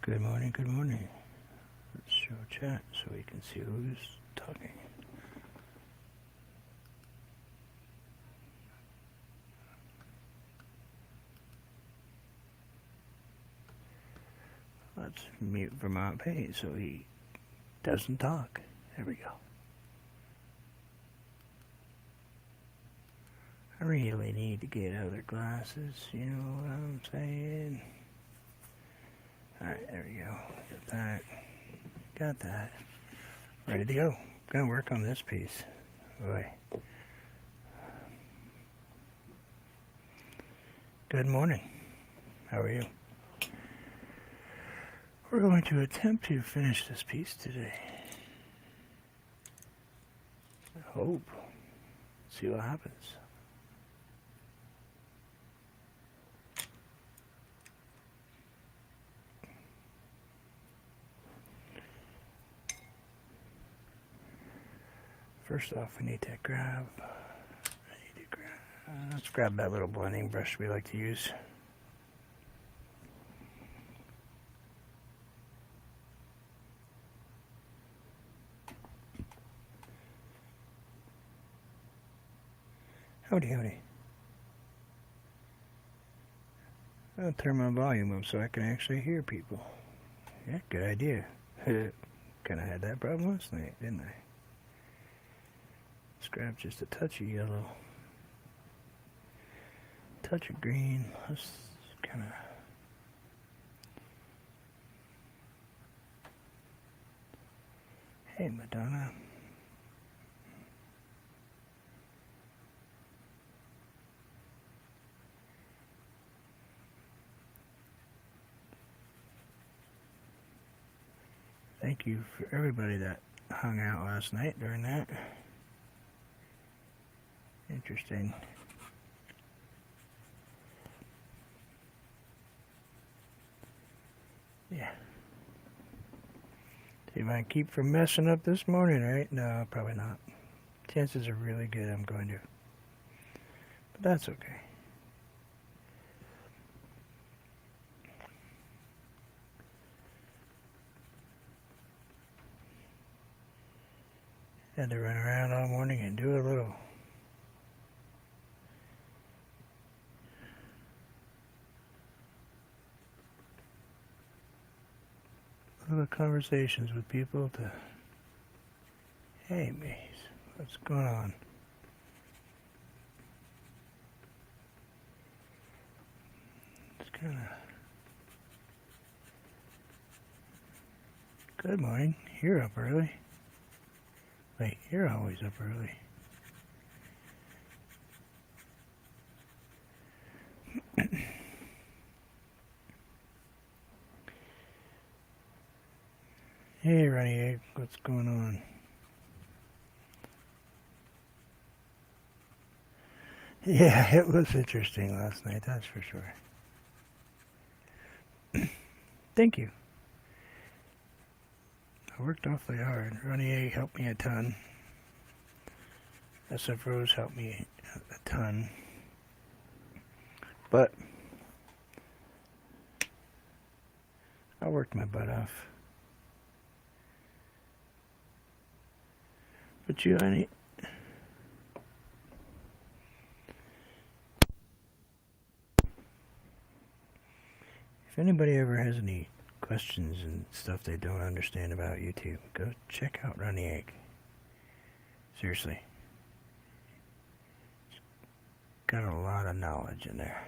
Good morning, good morning. Let's show chat so we can see who's talking. Let's mute Vermont Pay so he doesn't talk. There we go. I really need to get other glasses, you know what I'm saying? Alright, there we go. Got that. Got that. Ready to go. Gonna work on this piece. Boy. Good morning. How are you? We're going to attempt to finish this piece today. I hope. See what happens. First off, we need to grab, let's grab that little blending brush we like to use. Howdy, howdy. I'll turn my volume up so I can actually hear people. Yeah, good idea. Kind of had that problem last night, didn't I? Let's grab just a touch of yellow, touch of green. Let's kind of hey, Madonna. Thank you for everybody that hung out last night during that. Interesting. Yeah. See if I can keep from messing up this morning, right? No, probably not. Chances are really good I'm going to. But that's okay. Had to run around all morning and do a little conversations with people to, hey Maze, what's going on? It's kind of, good morning, you're up early. Wait, you're always up early. Hey, Ronnie Egg, what's going on? Yeah, it was interesting last night, that's for sure. Thank you. I worked awfully hard. Ronnie Egg helped me a ton. SF Rose helped me a ton. But I worked my butt off. But you, honey, if anybody ever has any questions and stuff they don't understand about YouTube, go check out Ronnie Egg. Seriously. It's got a lot of knowledge in there.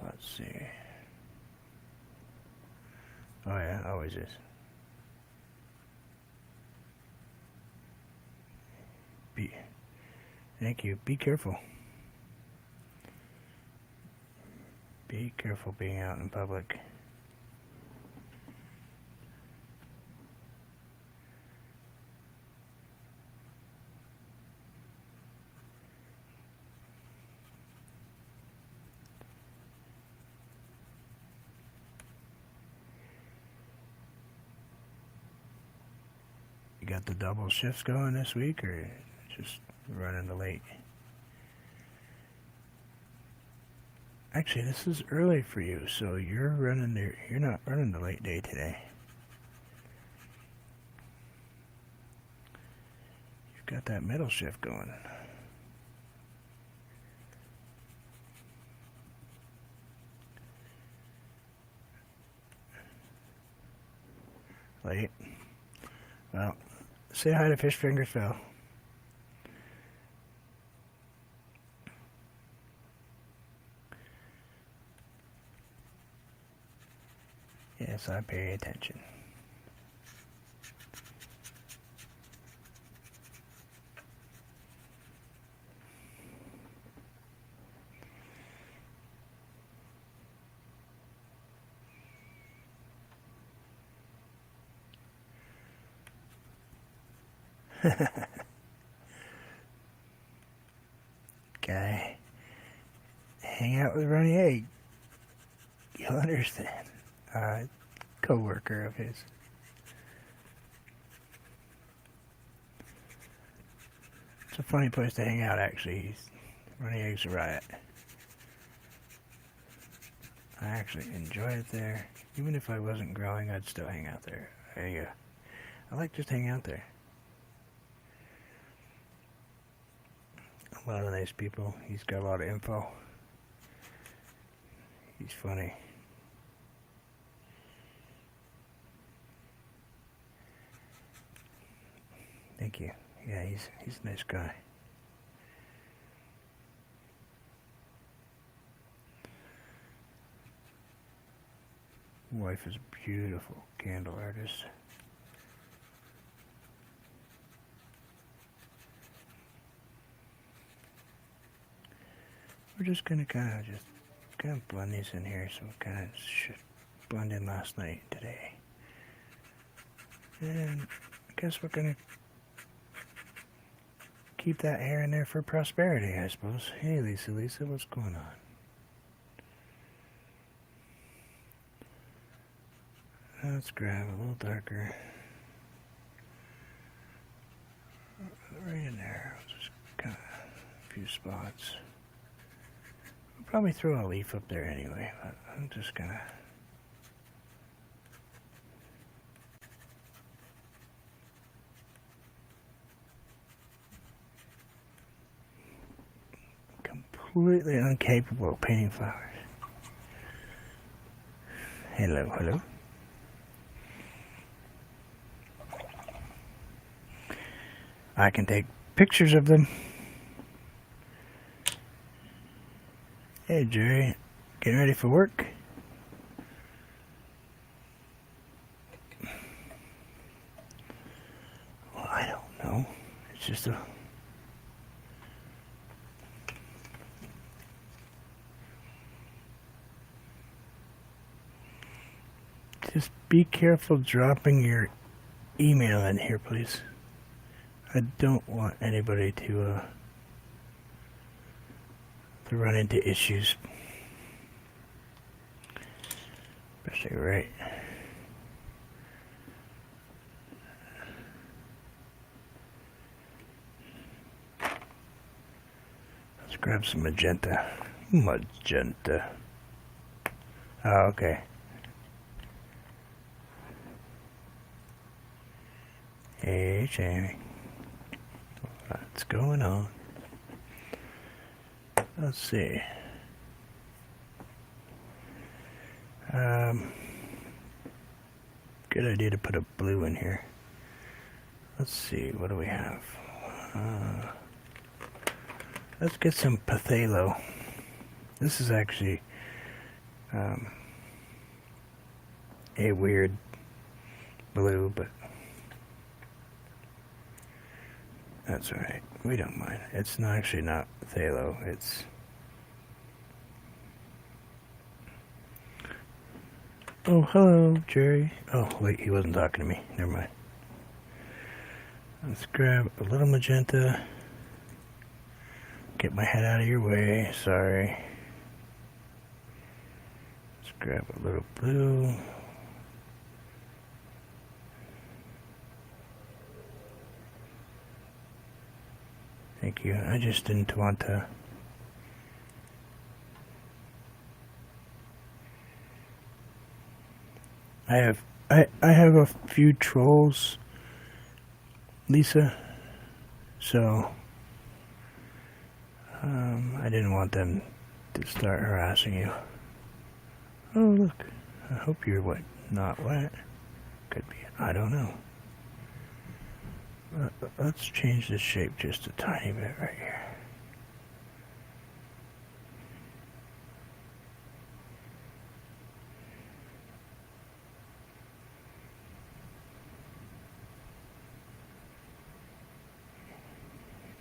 Let's see. Oh yeah, always is. Thank you. Be careful. Be careful being out in public. got the double shifts going this week, or just running the late? Actually, this is early for you, so you're not running the late day today. You've got that middle shift going. Late. Well, say hi to Fish Fingers Phil. Yes, I pay attention. Guy, hang out with Ronnie Egg. You'll understand. Co-worker of his. It's a funny place to hang out, actually. Ronnie Egg's a riot. I actually enjoy it there. Even if I wasn't growing, I'd still hang out there. I like just hanging out there. A lot of nice people. He's got a lot of info. He's funny. Thank you. Yeah, he's a nice guy. Wife is a beautiful candle artist. We're just gonna kind of blend these in here, so we kind of should blend in last night and today. And I guess we're gonna keep that hair in there for prosperity, I suppose. Hey, Lisa, what's going on? Let's grab a little darker. Right in there. Just kind of a few spots. I'll probably throw a leaf up there anyway, but I'm just gonna. Completely incapable of painting flowers. Hello. I can take pictures of them. Hey Jerry, getting ready for work? Well, I don't know. It's just a... Just be careful dropping your email in here, please. I don't want anybody to run into issues. Especially right. Let's grab some magenta. Magenta. Oh, okay. Hey, Jamie. What's going on? Let's see. Good idea to put a blue in here. Let's see, what do we have? Let's get some Phthalo. This is actually a weird blue, but that's alright. We don't mind. It's not actually not phthalo. It's... Oh, hello, Jerry. Oh, wait, he wasn't talking to me. Never mind. Let's grab a little magenta. Get my head out of your way. Sorry. Let's grab a little blue. Thank you. I just didn't want to. I have a few trolls, Lisa, so I didn't want them to start harassing you. Oh look, I hope you're wet, not wet. Could be, I don't know. Let's change the shape just a tiny bit right here.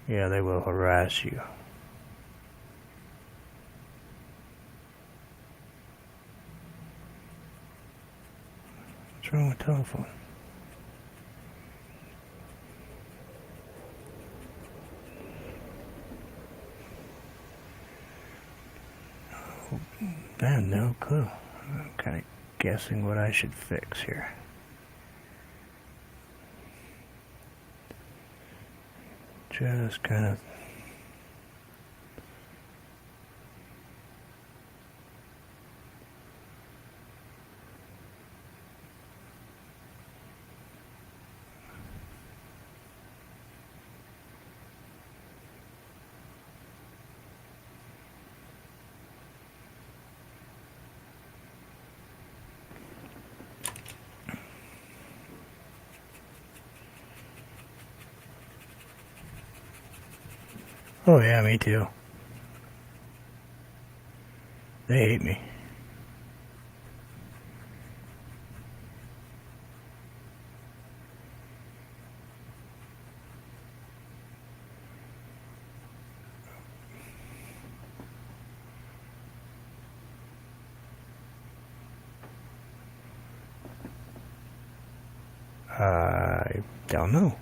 Yeah, they will harass you. What's wrong with the telephone? I have no clue. I'm kind of guessing what I should fix here. Just kind of. Oh yeah, me too. They hate me. I don't know.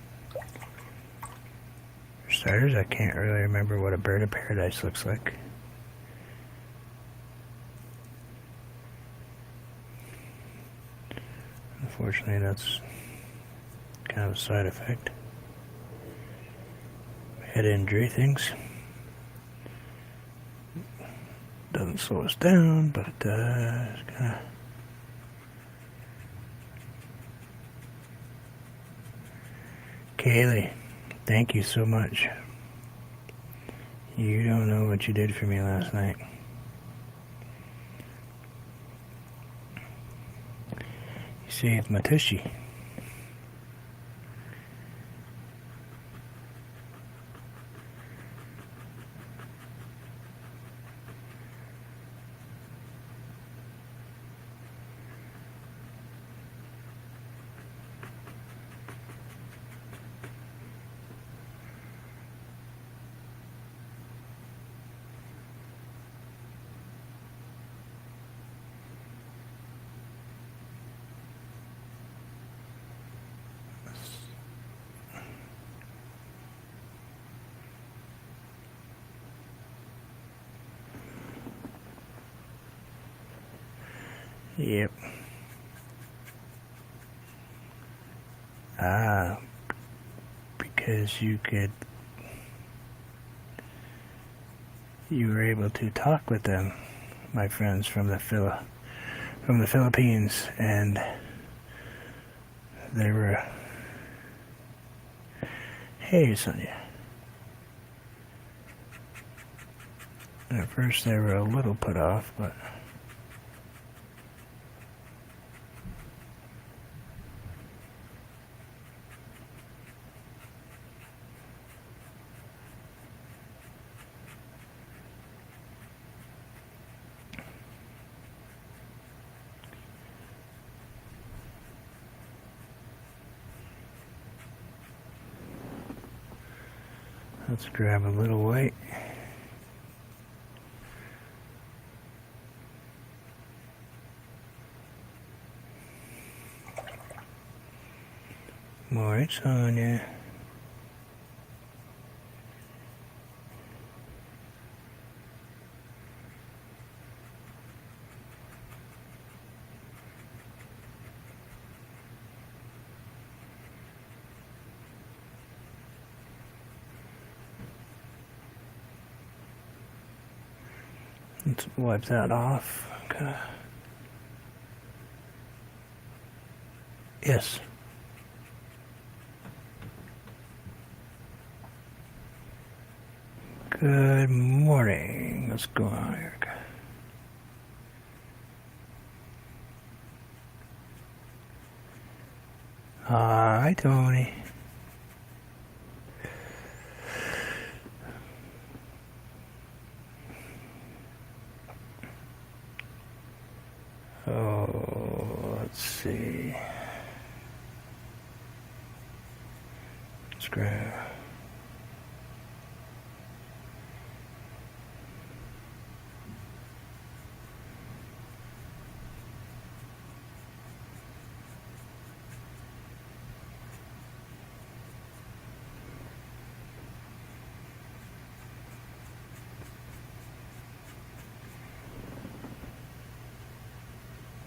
For starters, I can't really remember what a bird of paradise looks like. Unfortunately, that's kind of a side effect. Head injury things. Doesn't slow us down, but it does kind of. Kaylee, thank you so much. You don't know what you did for me last night. You saved my tushy. Yep. Because you were able to talk with them, my friends from the Philippines, and they were, hey Sonia. At first they were a little put off, but let's grab a little white. More Sonia. Let's wipe that off. Okay. Yes. Good morning. What's going on, Erica? Hi, Tony. Oh, let's see. Let's grab.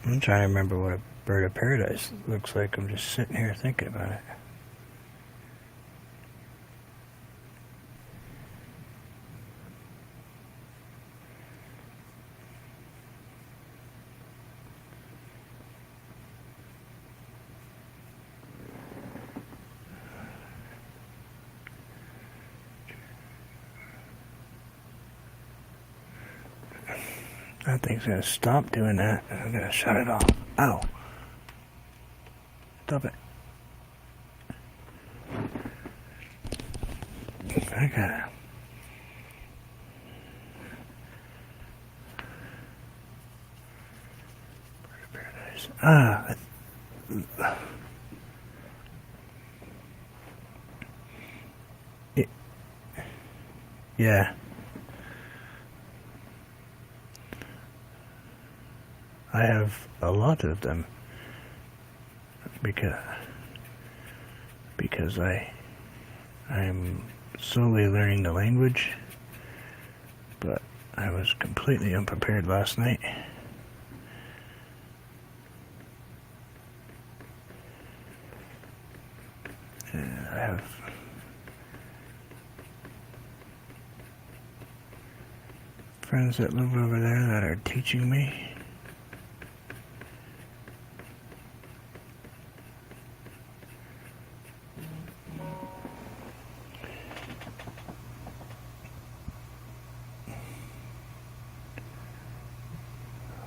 I'm trying to remember what a bird of paradise looks like. I'm just sitting here thinking about it. That thing's gonna stop doing that. I'm gonna shut it off. Ow. Stop it. I gotta. Paradise. Yeah. I have a lot of them because I'm slowly learning the language, but I was completely unprepared last night. And I have friends that live over there that are teaching me.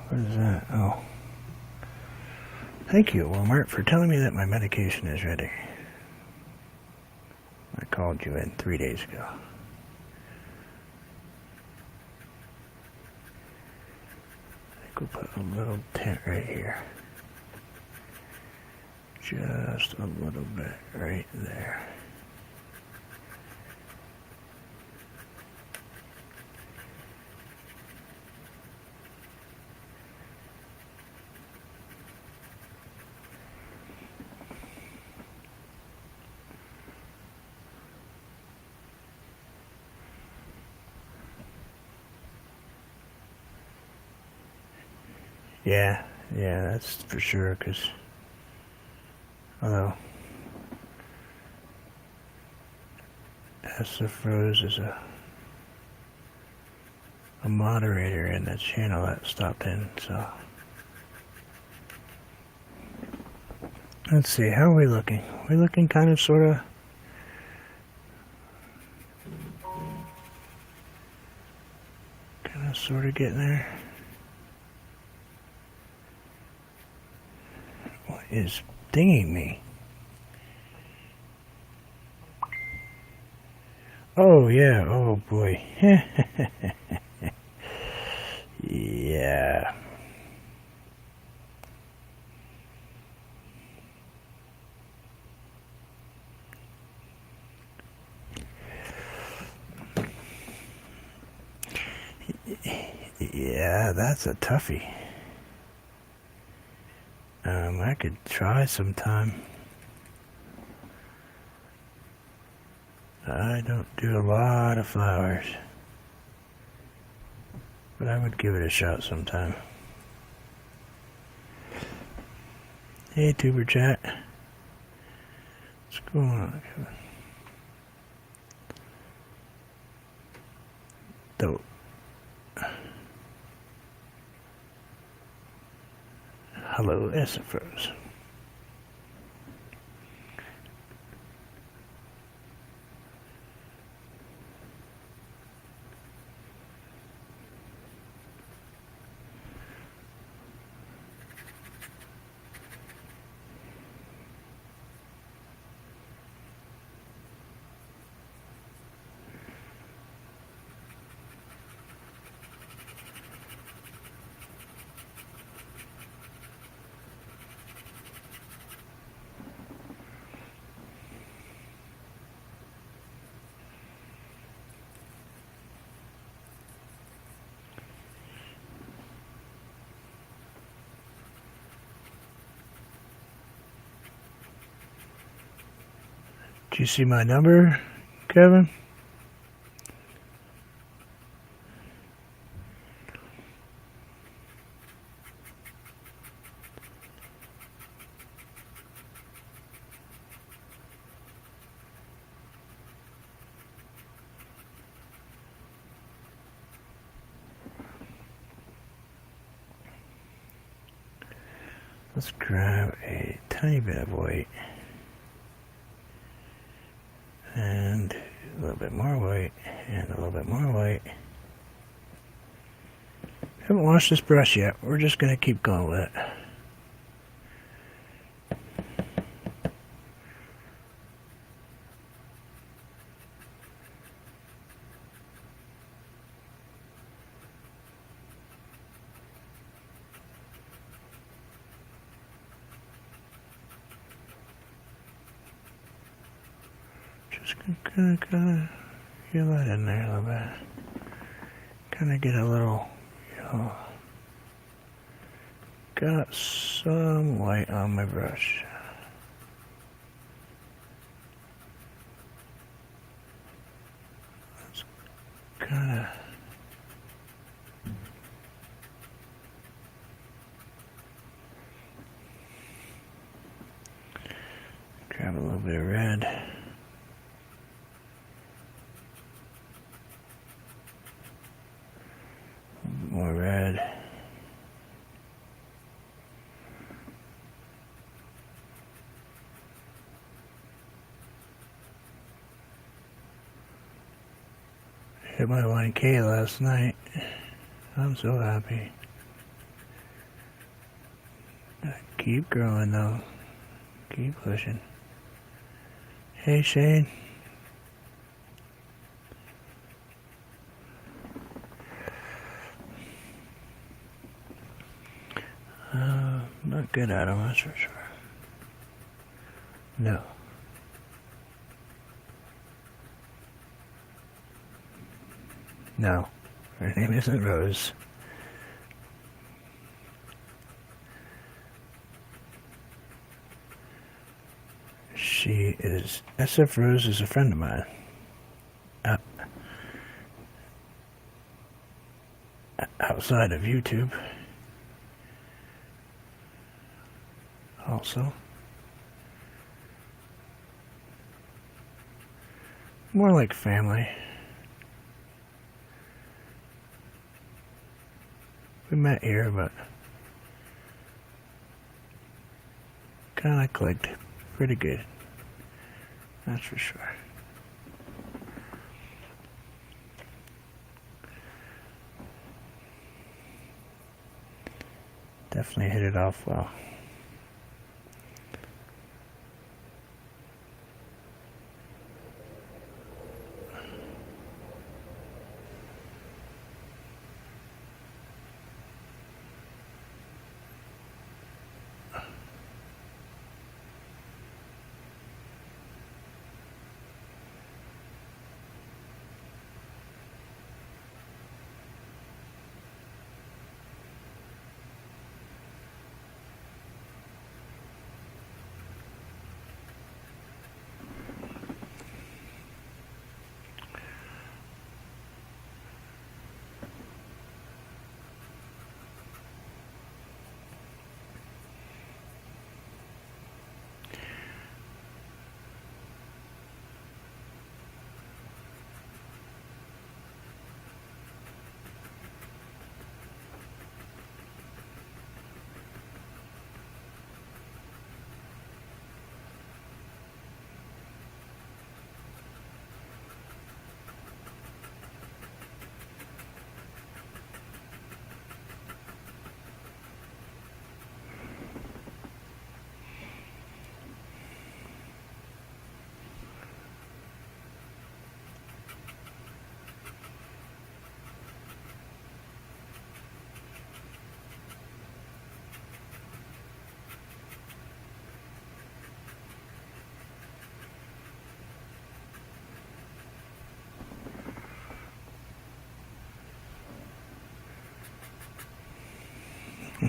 What is that? Oh. Thank you, Walmart, for telling me that my medication is ready. I called you in 3 days ago. I think we'll put a little tent right here. Just a little bit right there. Yeah, that's for sure, because although Rose is a moderator in the channel that stopped in, so let's see, how are we looking? We're looking kind of sort of getting there. What is dinging me? Oh yeah, oh boy. Yeah. Yeah, that's a toughie. I could try sometime. I don't do a lot of flowers, but I would give it a shot sometime. Hey, Tuber Chat. What's going on, Kevin? Hello, SFRs. Do you see my number, Kevin? Let's grab a tiny bit of white and a little bit more white and a little bit more white. Haven't washed this brush yet. We're just going to keep going with it. Just gonna kind of feel that in there a little bit. Kind of get a little, got some white on my brush. Let's kind of grab a little bit of red. More red. Hit my 1K last night. I'm so happy. Keep growing though. Keep pushing. Hey Shane. Not good at them, that's for sure. No. No. Her name isn't Rose. She is... SF Rose is a friend of mine. Outside of YouTube. Also. More like family. We met here, but kind of clicked pretty good. That's for sure. Definitely hit it off well.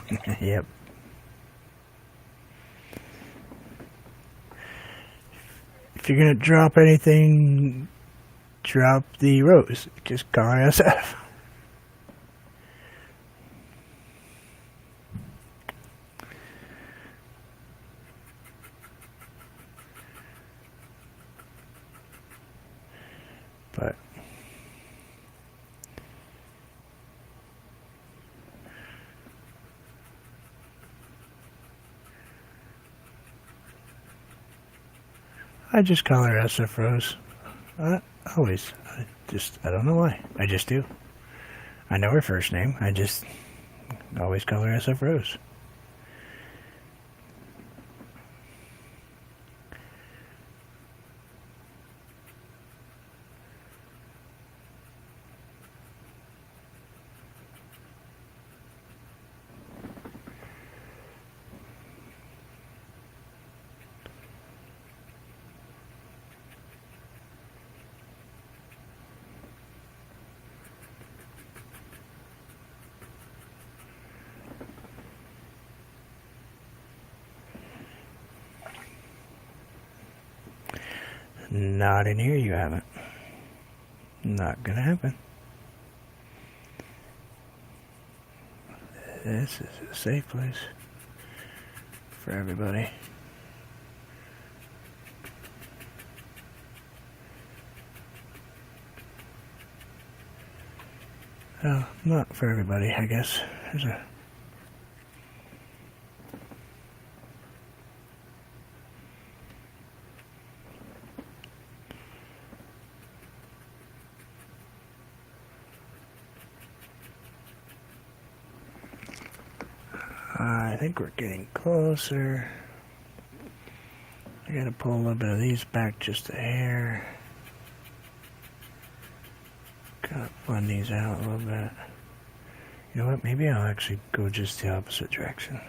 Yep. If you're gonna drop anything, drop the rose. Just call it SF. But I just call her SF Rose. Always. I don't know why. I just do. I know her first name. I just always call her SF Rose. Not in here, you haven't. Not gonna happen. This is a safe place for everybody. Well, not for everybody, I guess. There's a I think we're getting closer. I gotta pull a little bit of these back just a hair. Gotta blend these out a little bit. You know what? Maybe I'll actually go just the opposite direction.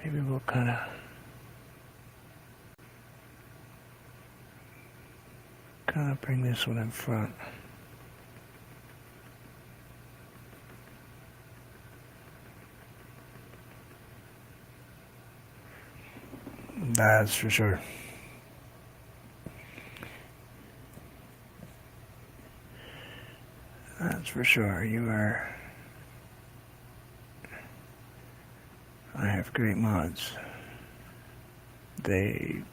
Maybe we'll kind of bring this one in front. That's for sure. That's for sure. You are. I have great mods. They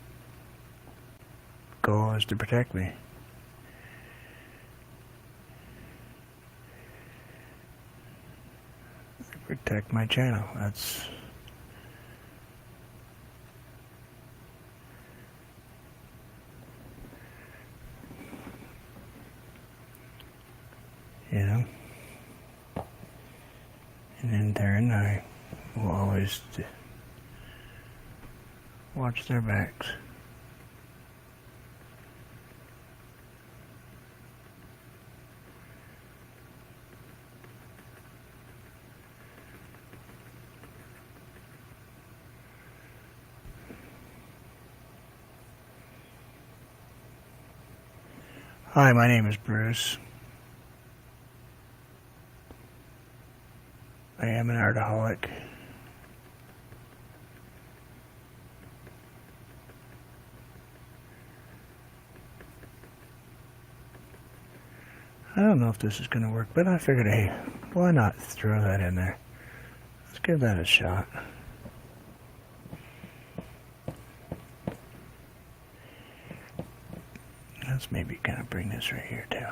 goal is to protect me. Protect my channel. That's you know. And in turn, I will always watch their backs. Hi, my name is Bruce. I am an artaholic. I don't know if this is going to work, but I figured, hey, why not throw that in there? Let's give that a shot. Let's maybe kind of bring this right here too.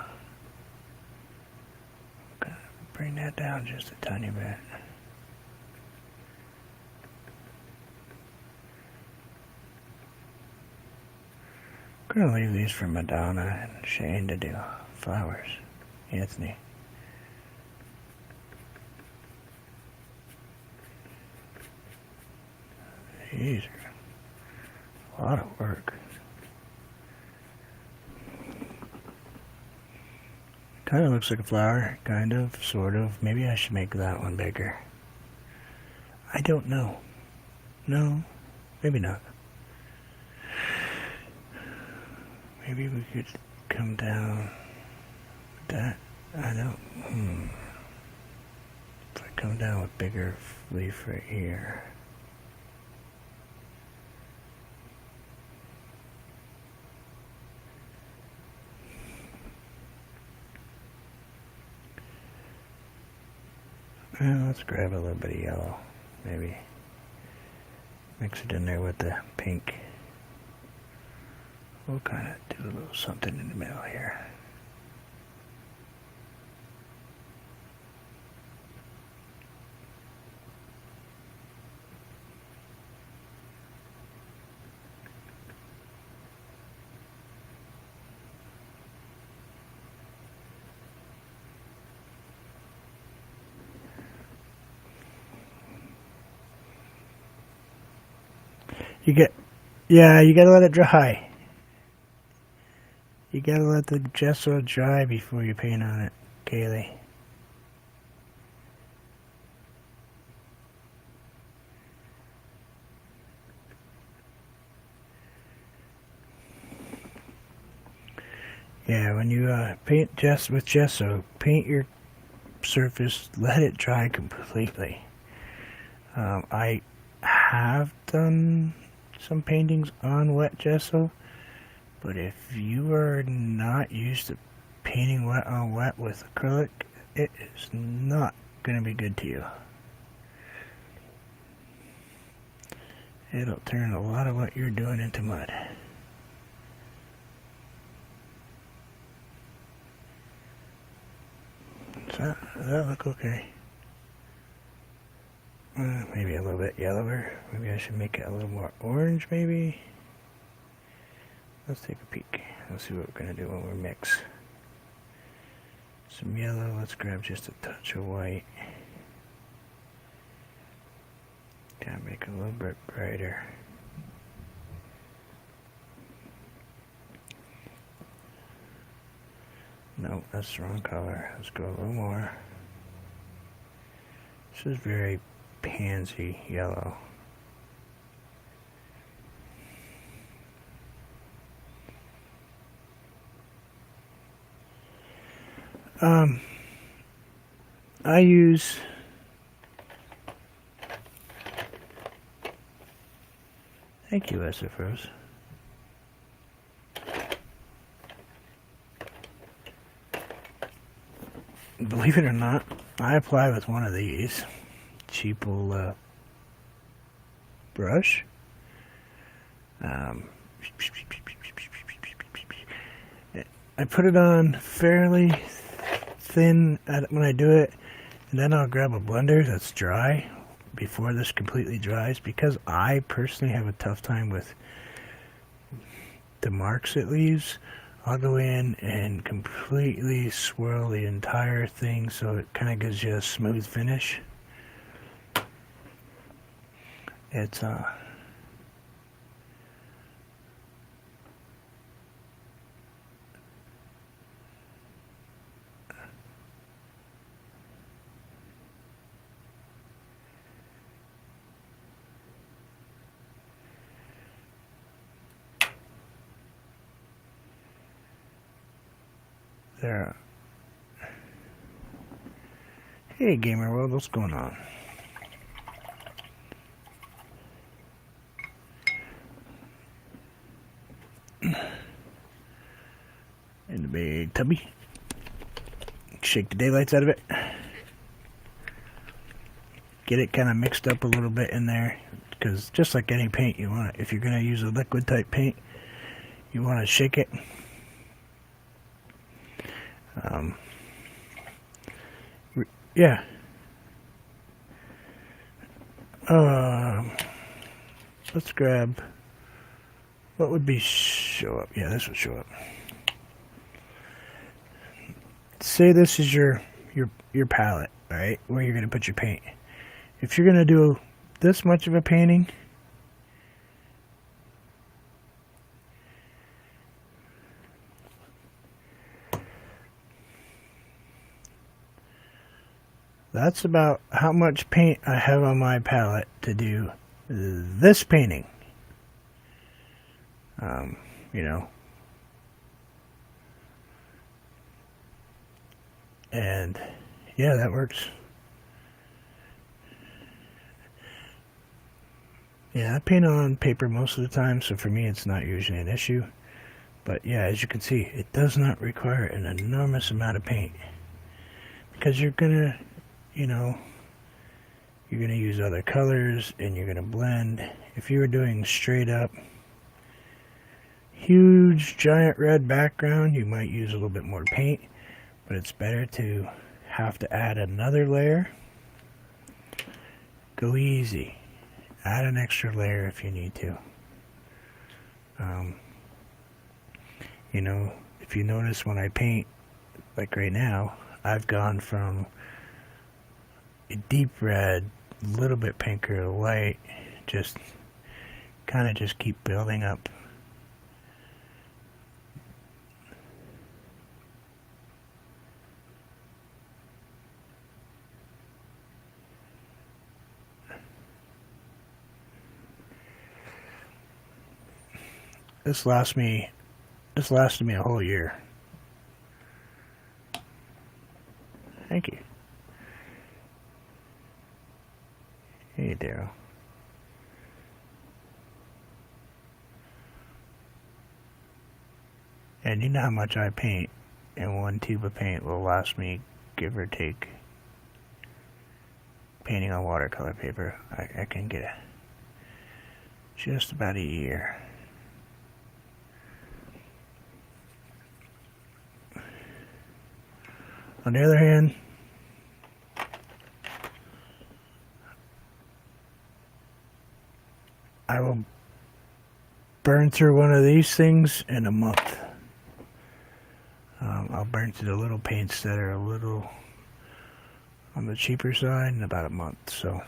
Kind of bring that down just a tiny bit. I'm gonna leave these for Madonna and Shane to do flowers. Anthony. These are a lot of work. Kind of looks like a flower, kind of, sort of. Maybe I should make that one bigger. I don't know. No, maybe not. Maybe we could come down with that. I don't. If I come down with bigger leaf right here. Well, let's grab a little bit of yellow, maybe mix it in there with the pink. We'll kind of do a little something in the middle here. You gotta let it dry. You gotta let the gesso dry before you paint on it, Kaylee. Yeah, when you paint with gesso, paint your surface, let it dry completely. I have done some paintings on wet gesso, but if you are not used to painting wet on wet with acrylic, it is not going to be good to you. It'll turn a lot of what you're doing into mud. Does that look okay? Maybe a little bit yellower. Maybe I should make it a little more orange, maybe. Let's take a peek. Let's see what we're going to do when we mix. Some yellow. Let's grab just a touch of white. Gotta make it a little bit brighter. No, that's the wrong color. Let's go a little more. This is very pansy yellow. I use thank you, Esther Rose. Believe it or not, I apply with one of these cheap little brush. I put it on fairly thin when I do it, and then I'll grab a blender that's dry before this completely dries, because I personally have a tough time with the marks it leaves. I'll go in and completely swirl the entire thing so it kind of gives you a smooth finish. It's there. Hey, Gamer World, what's going on? In the big tubby. Shake the daylights out of it. Get it kind of mixed up a little bit in there, because just like any paint, you want, if you're going to use a liquid type paint, you want to shake it. Yeah. Let's grab, what would be show up? Yeah, this would show up. Say this is your palette, right? Where you're going to put your paint. If you're going to do this much of a painting, that's about how much paint I have on my palette to do this painting. You know. And yeah, that works. Yeah, I paint on paper most of the time, so for me it's not usually an issue. But yeah, as you can see, it does not require an enormous amount of paint. Because you're gonna, you know, you're gonna use other colors and you're gonna blend. If you were doing straight up huge giant red background, you might use a little bit more paint, but it's better to have to add another layer. Go easy. Add an extra layer if you need to. You know, if you notice when I paint, like right now, I've gone from a deep red, a little bit pinker, light, just kind of just keep building up. This lasted me a whole year. Thank you. Hey, Daryl. And you know how much I paint, and one tube of paint will last me, give or take, painting on watercolor paper, I can get just about a year. On the other hand, I will burn through one of these things in a month. I'll burn through the little paints that are a little on the cheaper side in about a month. So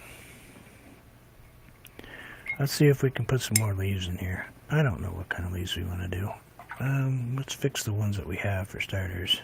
let's see if we can put some more leaves in here. I don't know what kind of leaves we want to do. Let's fix the ones that we have for starters.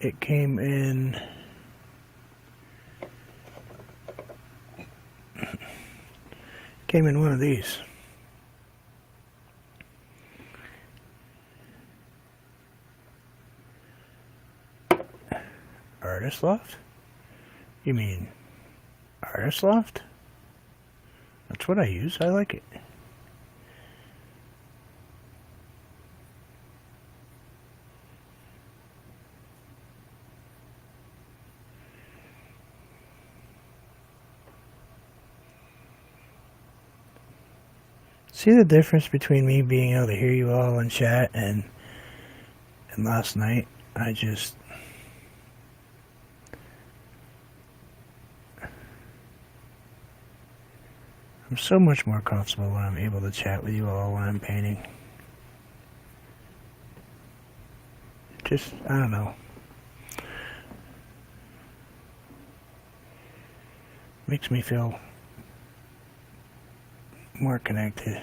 It came in one of these. Artist Loft? You mean Artist Loft? That's what I use. I like it. See the difference between me being able to hear you all in chat and last night? I'm so much more comfortable when I'm able to chat with you all when I'm painting. Just, I don't know. Makes me feel more connected.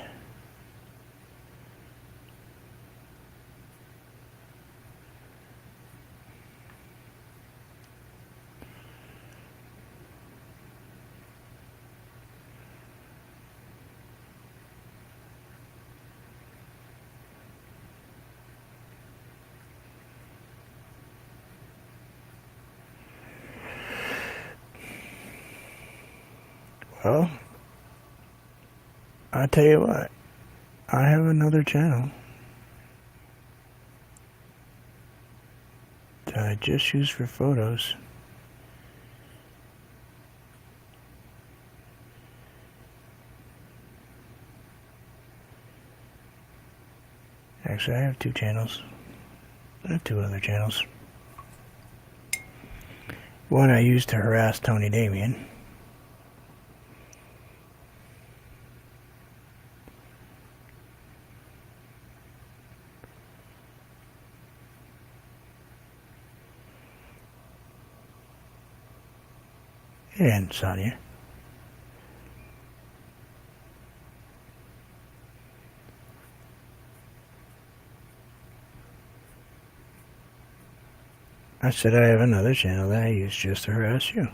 Well, I tell you what, I have another channel that I just use for photos. Actually, I have two channels. I have two other channels. One I use to harass Tony Damien. And Sonia. I said I have another channel that I use just to harass you.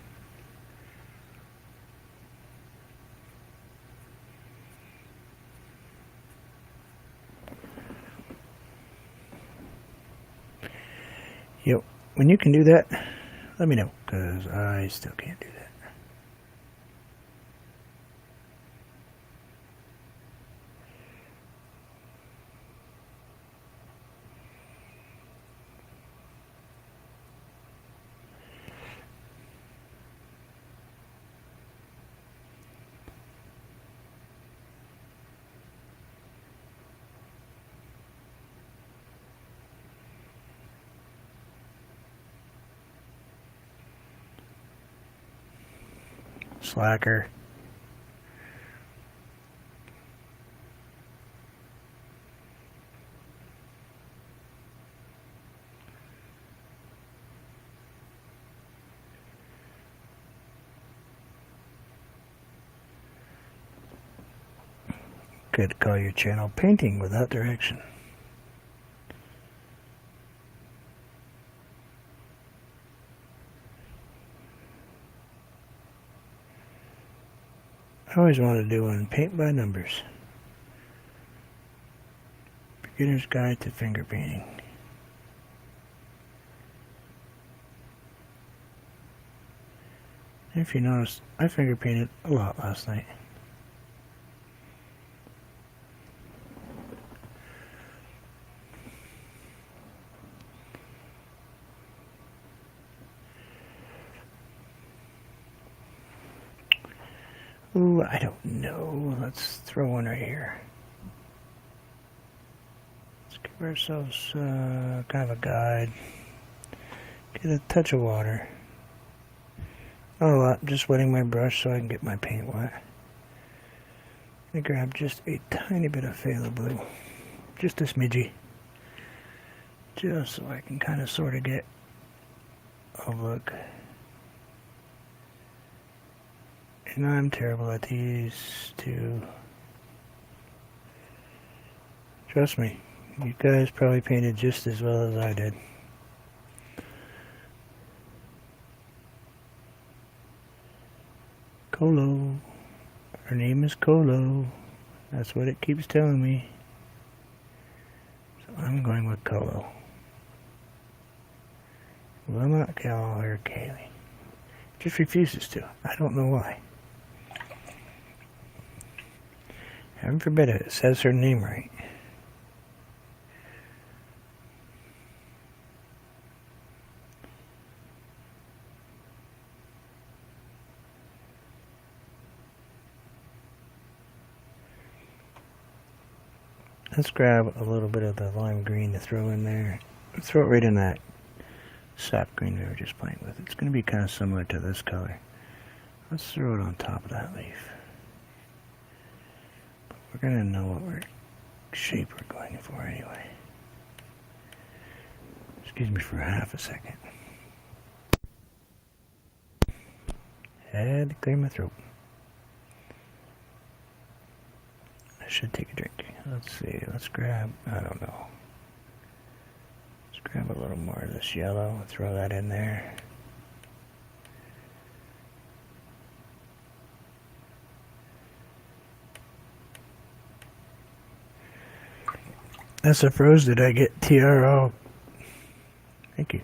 Yo, when you can do that, let me know, because I still can't do that. Slacker. Could call your channel Painting Without Direction. I always wanted to do one, paint by numbers. Beginner's Guide to Finger Painting. If you noticed, I finger painted a lot last night. Ooh, I don't know. Let's throw one right here. Let's give ourselves kind of a guide. Get a touch of water. Not a lot, just wetting my brush so I can get my paint wet. I grab just a tiny bit of phthalo blue. Just a smidgy. Just so I can kind of sort of get a look. And I'm terrible at these too. Trust me, you guys probably painted just as well as I did. Colo. Her name is Colo. That's what it keeps telling me. So I'm going with Colo. Will not call her Kaylee. Just refuses to. I don't know why. Heaven forbid it says her name right. Let's grab a little bit of the lime green to throw in there. Throw it right in that sap green we were just playing with. It's going to be kind of similar to this color. Let's throw it on top of that leaf. But we're going to know what shape we're going for anyway. Excuse me for half a second. Had to clear my throat. I should take a drink. Let's see, let's grab, I don't know. Let's grab a little more of this yellow, throw that in there. SF Rose, did I get TRO? Thank you.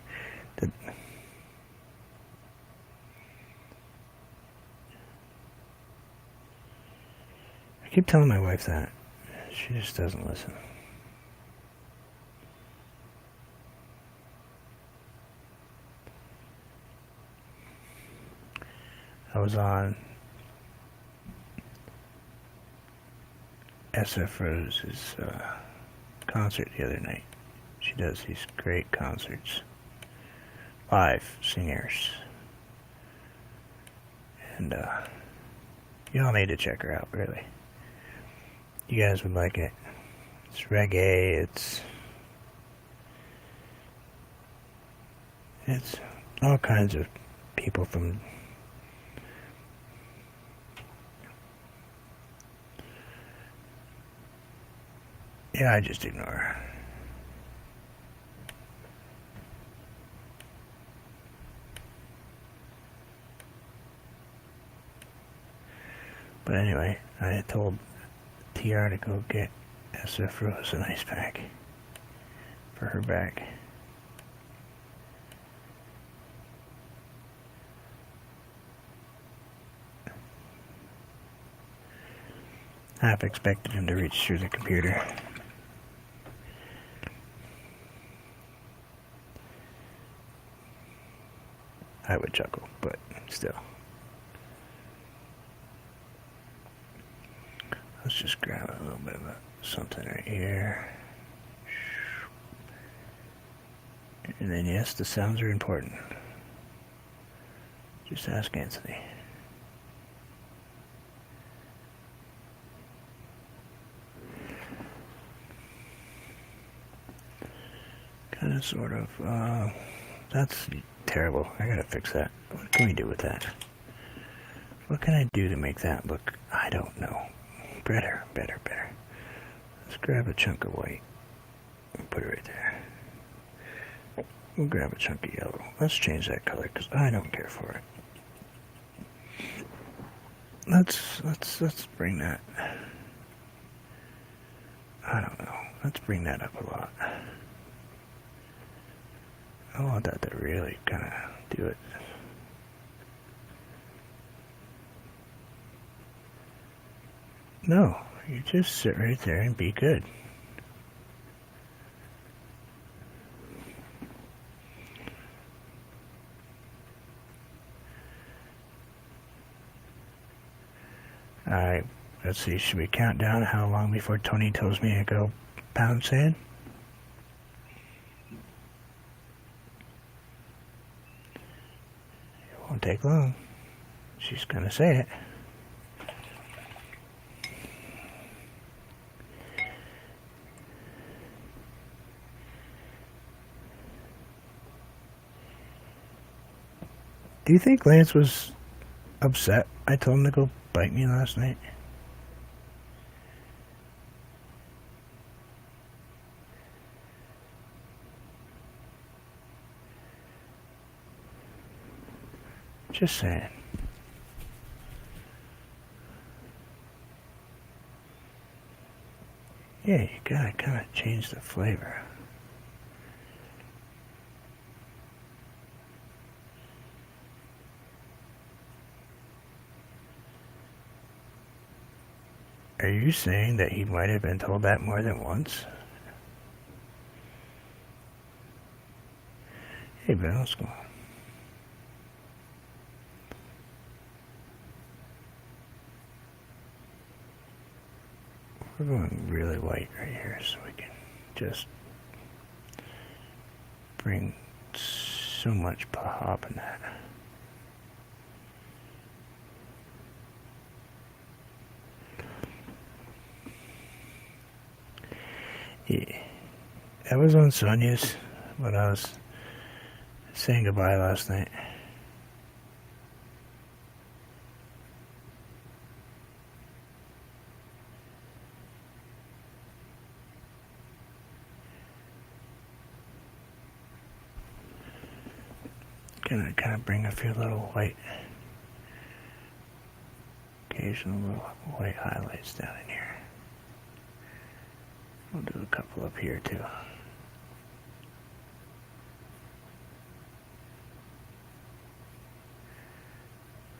I keep telling my wife that. She just doesn't listen. I was on SF Rose's concert the other night. She does these great concerts. Live singers. And y'all need to check her out, really. You guys would like it. It's reggae, it's all kinds of people from I just ignore her. But anyway, I told TR to go get SF Rose an ice pack for her back. I half expected him to reach through the computer. I would chuckle, but still. Let's just grab a little bit of something right here. And then yes, the sounds are important. Just ask Anthony. Kind of, sort of, that's terrible. I gotta fix that. What can we do with that? What can I do to make that look, I don't know. Better. Let's grab a chunk of white and put it right there. We'll grab a chunk of yellow. Let's change that color because I don't care for it. Let's bring that. I don't know. Let's bring that up a lot. I want that to really kind of do it. No, you just sit right there and be good. Alright, let's see, should we count down how long before Tony tells me to go pound sand? It won't take long. She's gonna say it. Do you think Lance was upset I told him to go bite me last night? Just saying. Yeah, you gotta kind of change the flavor. Are you saying that he might have been told that more than once? Hey, Ben, what's going on? We're going really white right here so we can just bring so much pop in that. Yeah. That was on Sonia's when I was saying goodbye last night. Gonna kind of bring a few little white, occasional little white highlights down in here. We'll do a couple up here too.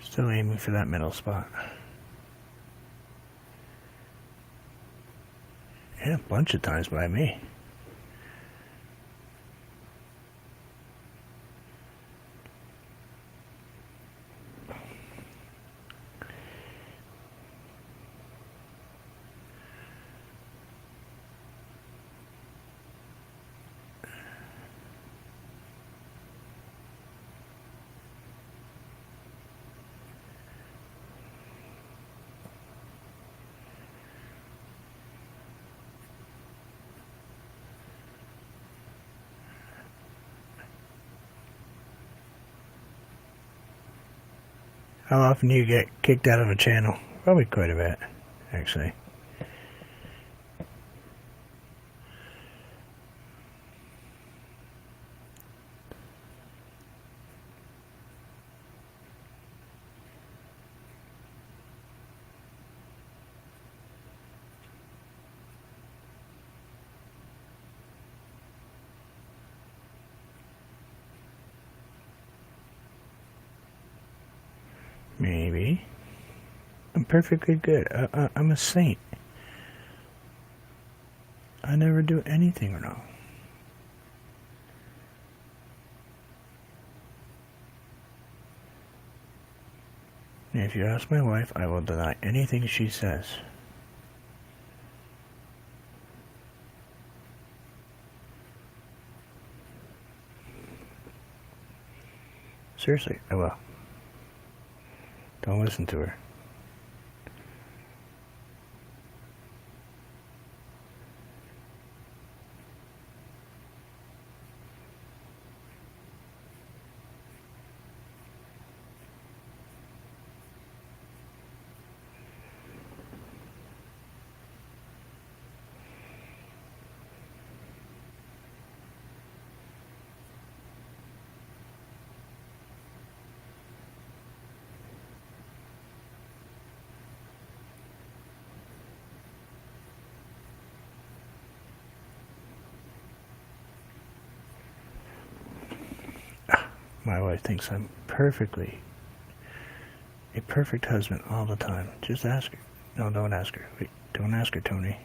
Still aiming for that middle spot. Yeah, a bunch of times by me. How often do you get kicked out of a channel? Probably quite a bit, actually. Maybe. I'm perfectly good. I'm a saint. I never do anything wrong. And if you ask my wife, I will deny anything she says. Seriously, I will. Don't listen to her. My wife thinks I'm a perfect husband all the time. Just ask her. No, don't ask her. Wait, don't ask her, Tony.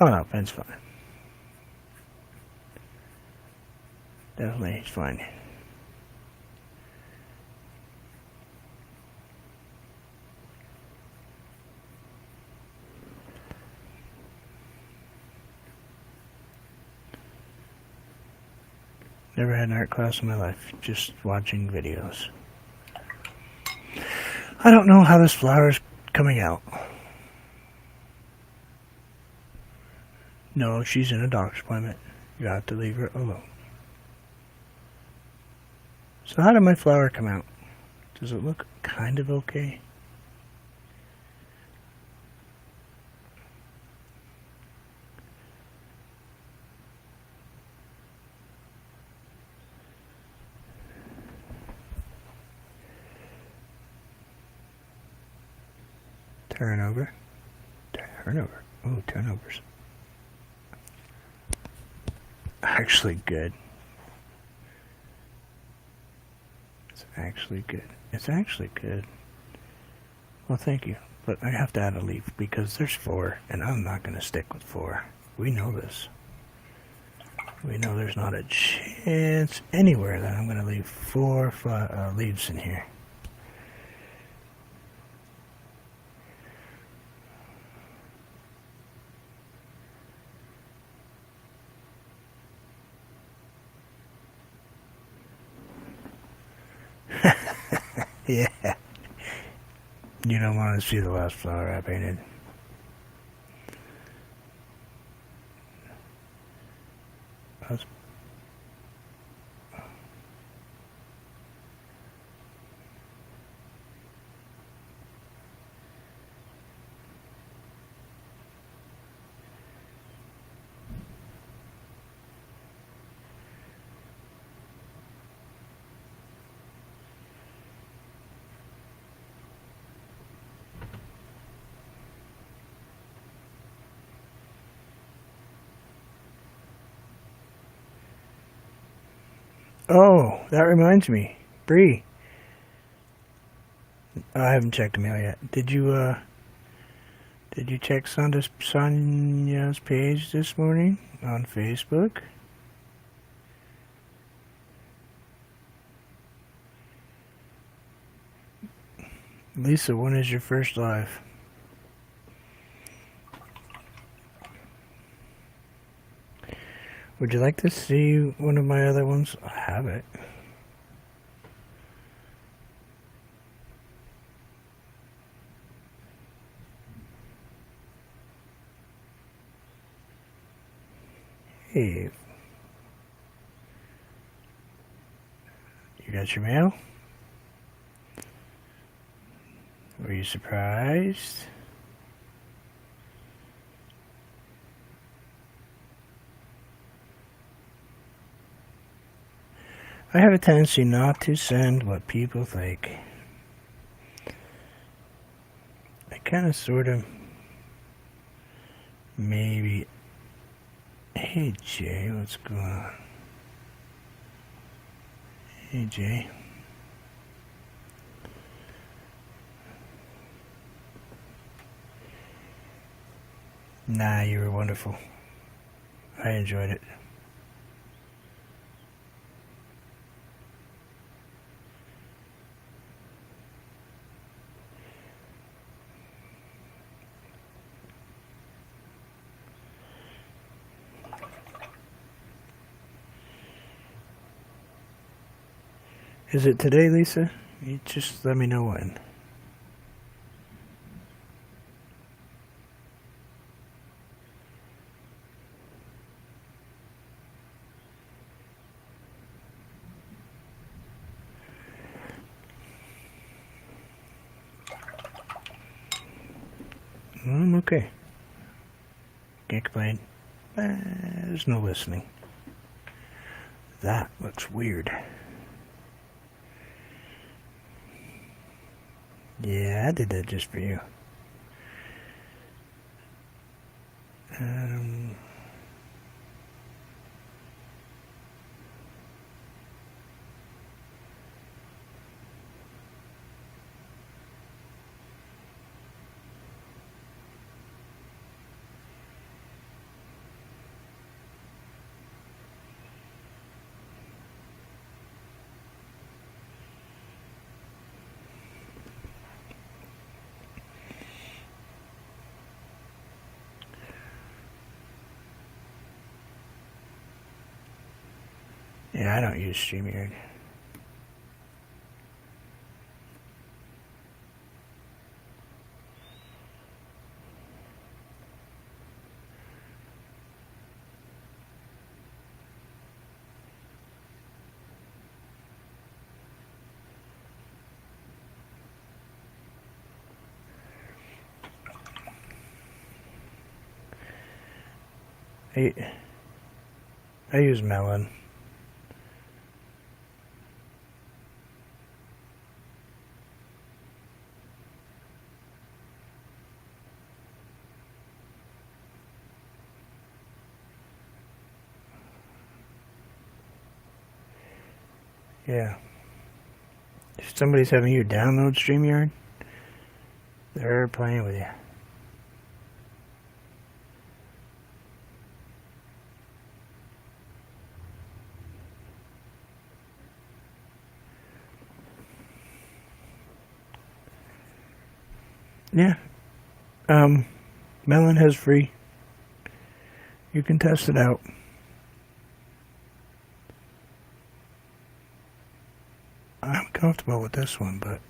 Oh no, Ben's fine. Definitely, he's fine. Never had an art class in my life, just watching videos. I don't know how this flower's coming out. No, she's in a doctor's appointment. You have to leave her alone. So how did my flower come out? Does it look kind of okay? Turnover. Turnover. Oh, turnovers. Actually good. It's actually good. It's actually good. Well, thank you. But I have to add a leaf because there's 4, and I'm not going to stick with 4. We know this. We know there's not a chance anywhere that I'm going to leave 4 leaves in here. Yeah. You don't want to see the last flower I painted. Oh, that reminds me. Bree. I haven't checked the mail yet. Did you check Sonia's page this morning on Facebook? Lisa, when is your first live? Would you like to see one of my other ones? I have it. Hey. You got your mail? Were you surprised? I have a tendency not to send what people think. I kind of sort of maybe Hey Jay, what's going on? Hey Jay. Nah, you were wonderful. I enjoyed it. Is it today, Lisa? You just let me know when. I'm okay. Can't complain. There's no listening. That looks weird. Yeah, I did that just for you. Yeah, I don't use StreamYard. I use Melon. Yeah. If somebody's having you download StreamYard, they're playing with you. Yeah. Melon has free. You can test it out. I'm comfortable with this one, but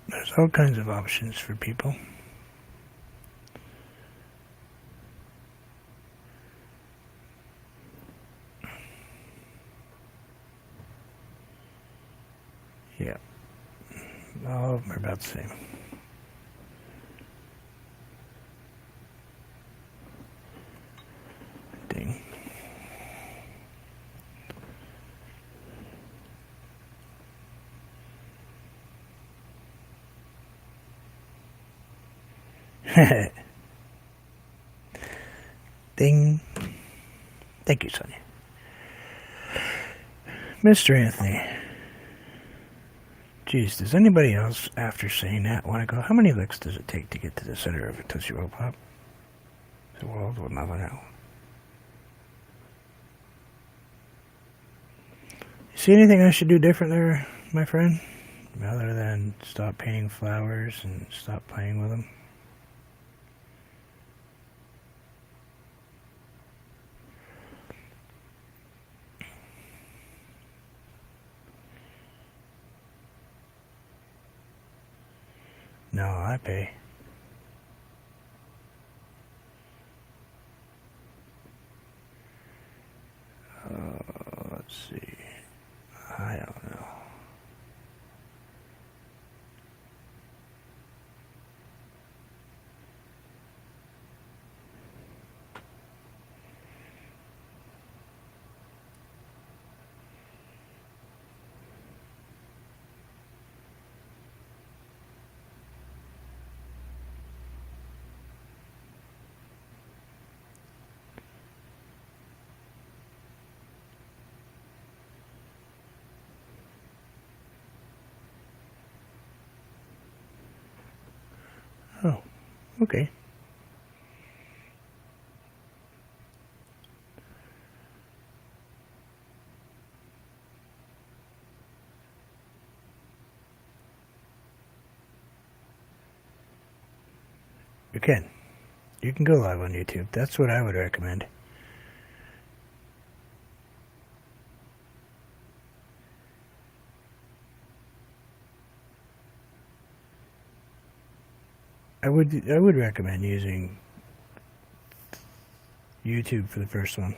there's all kinds of options for people. Yeah. All of them are about the same. Ding. Ding. Thank you, Sonia. Mr. Anthony. Geez, does anybody else, after saying that, want to go, how many licks does it take to get to the center of a Tootsie Roll Pop? The world will never know. See anything I should do different there, my friend? Other than stop painting flowers and stop playing with them? No, I pay. Let's see. I don't know. Oh, okay. You can. You can go live on YouTube. That's what I would recommend. I would recommend using YouTube for the first one.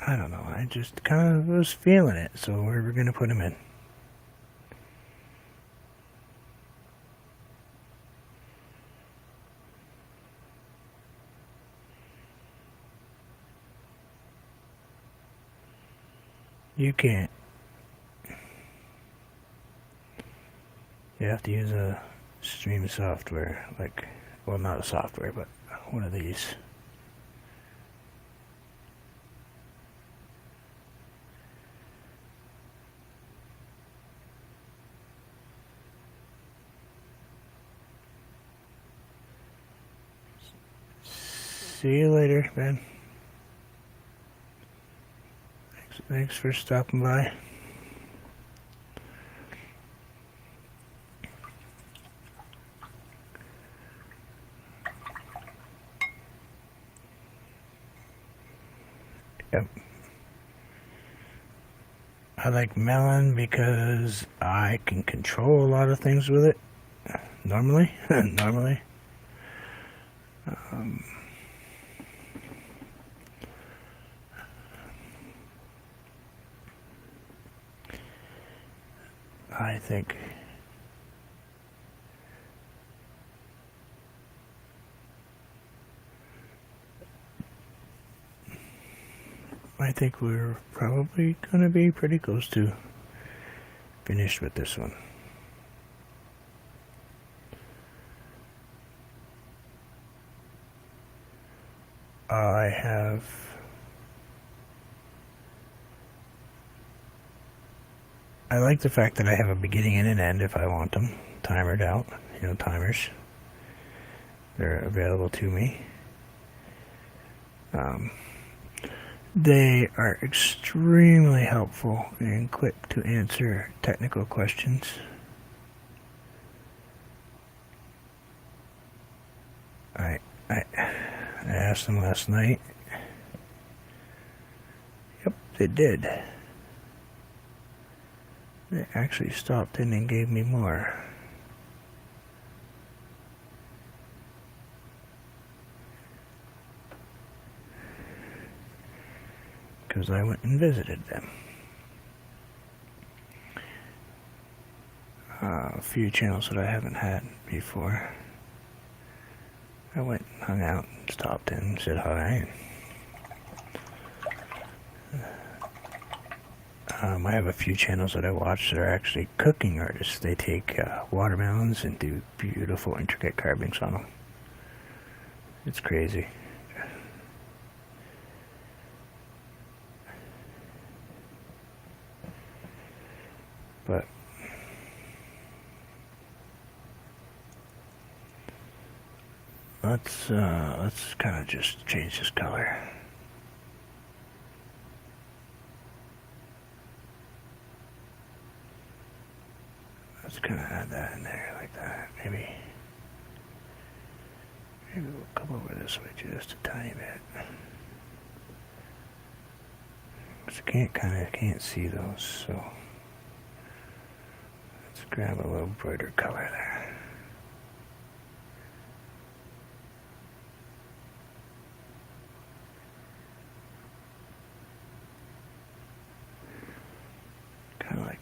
I don't know. I just kind of was feeling it, so we're going to put him in. You can't. You have to use a stream software, like, well, not a software, but one of these. See you later, Ben. Thanks for stopping by. Yep. I like melon because I can control a lot of things with it. Normally. Normally. I think we're probably going to be pretty close to finished with this one. I like the fact that I have a beginning and an end if I want them timered out, timers. They're available to me. They are extremely helpful and quick to answer technical questions. I asked them last night. Yep, they did. They actually stopped in and gave me more. Because I went and visited them. A few channels that I haven't had before. I went and hung out and stopped in and said hi. I have a few channels that I watch that are actually cooking artists. They take watermelons and do beautiful, intricate carvings on them. It's crazy. But let's kind of just change this color. Let's kind of add that in there like that. Maybe we'll come over this way just a tiny bit. Because I can't see those, so let's grab a little brighter color there. Kind of like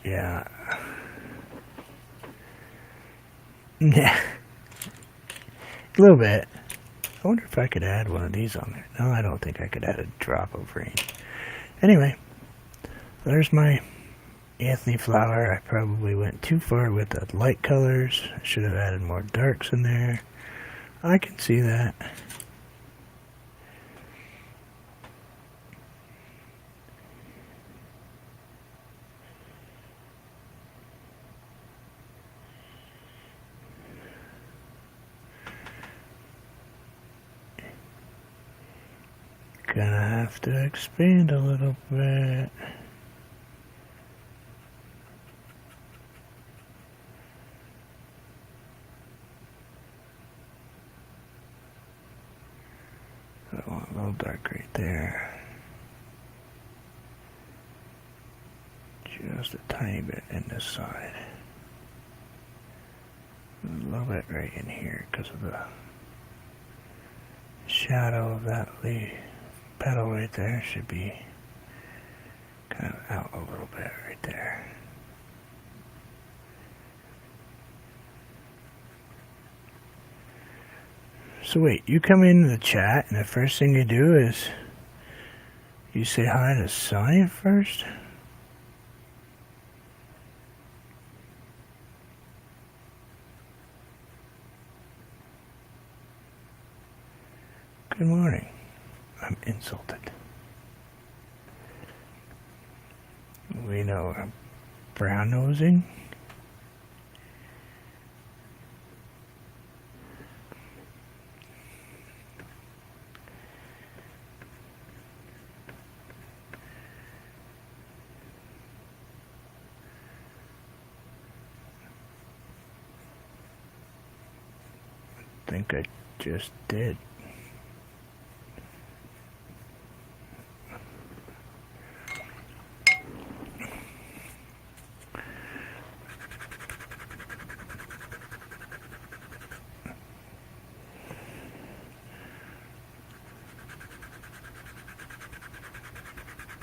Yeah. Yeah. A little bit. I wonder if I could add one of these on there. No, I don't think I could add a drop of rain. Anyway, there's my Anthony flower. I probably went too far with the light colors. I should have added more darks in there. I can see that. Gonna have to expand a little bit. I want a little dark right there. Just a tiny bit in this side. A little bit right in here because of the shadow of that leaf. Petal right there should be kind of out a little bit right there. So wait, you come into the chat and the first thing you do is you say hi to Sonny first? Good morning. I'm insulted. We know brown nosing. I think I just did.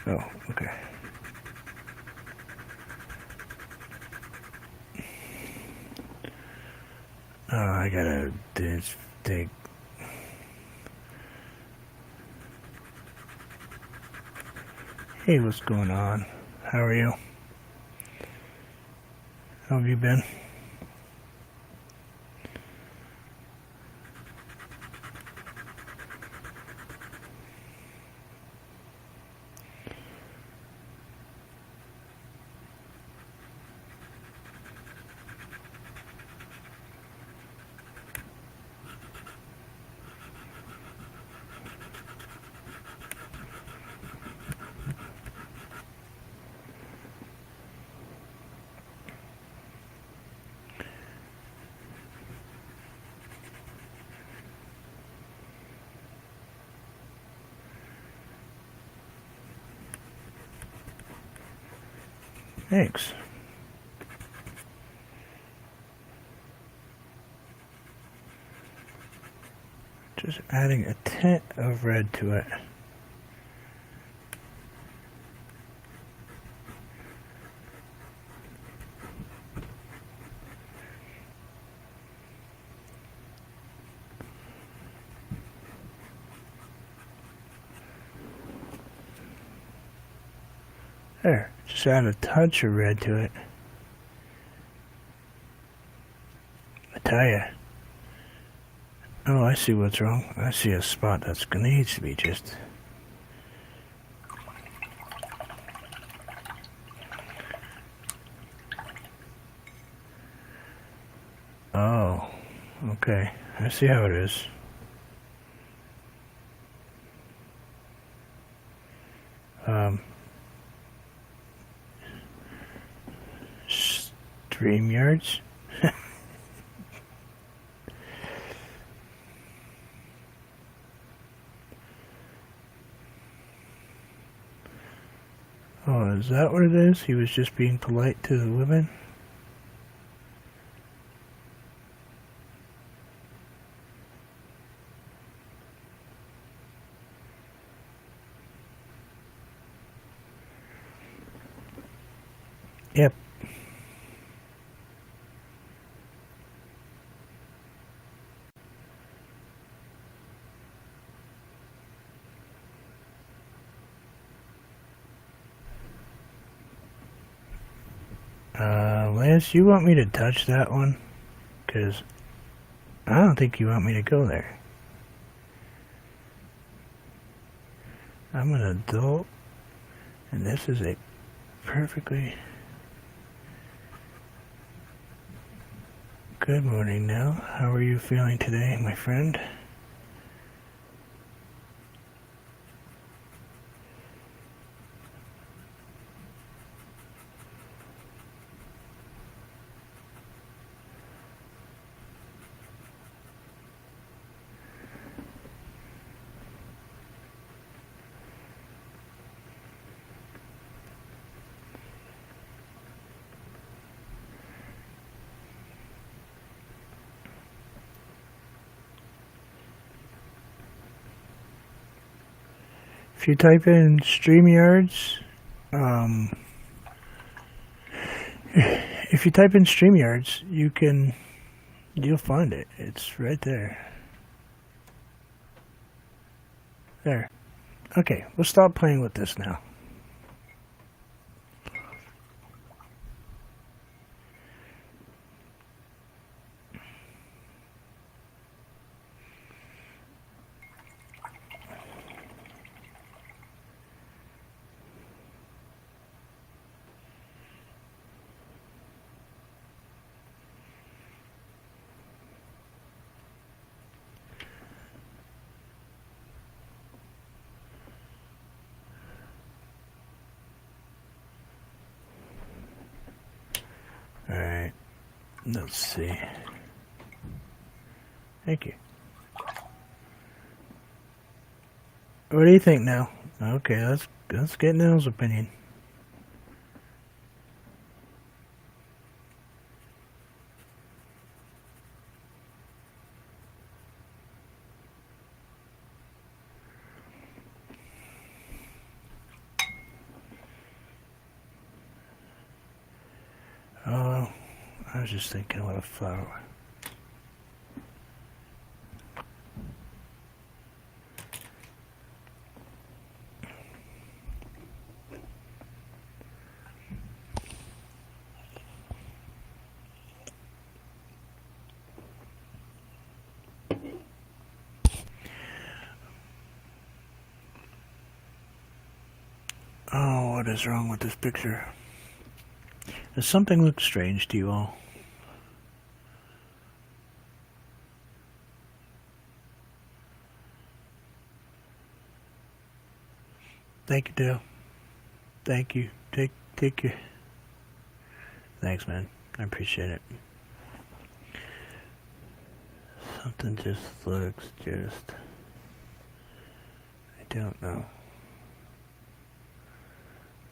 Oh, okay. Oh, I gotta dig. Hey, what's going on? How are you? How have you been? Thanks. Just adding a tint of red to it. There, just add a touch of red to it. I tell ya. Oh, I see what's wrong. I see a spot that's gonna need to be just. Oh, okay. I see how it is. StreamYards. Oh, is that what it is? He was just being polite to the women? Yep, Lance, you want me to touch that one? Because I don't think you want me to go there. I'm an adult, and this is a perfectly... Good morning, Nell. How are you feeling today, my friend? If you type in StreamYards, if you type in StreamYards, you'll find it. It's right there. There. Okay, we'll stop playing with this now. Alright, let's see. Thank you. What do you think now? Okay, let's get Nell's opinion. Oh, I was just thinking what a flower. Oh, what is wrong with this picture? Does something look strange to you all? Thank you, Dale. Thank you. Take your... Thanks, man. I appreciate it. Something just looks just... I don't know.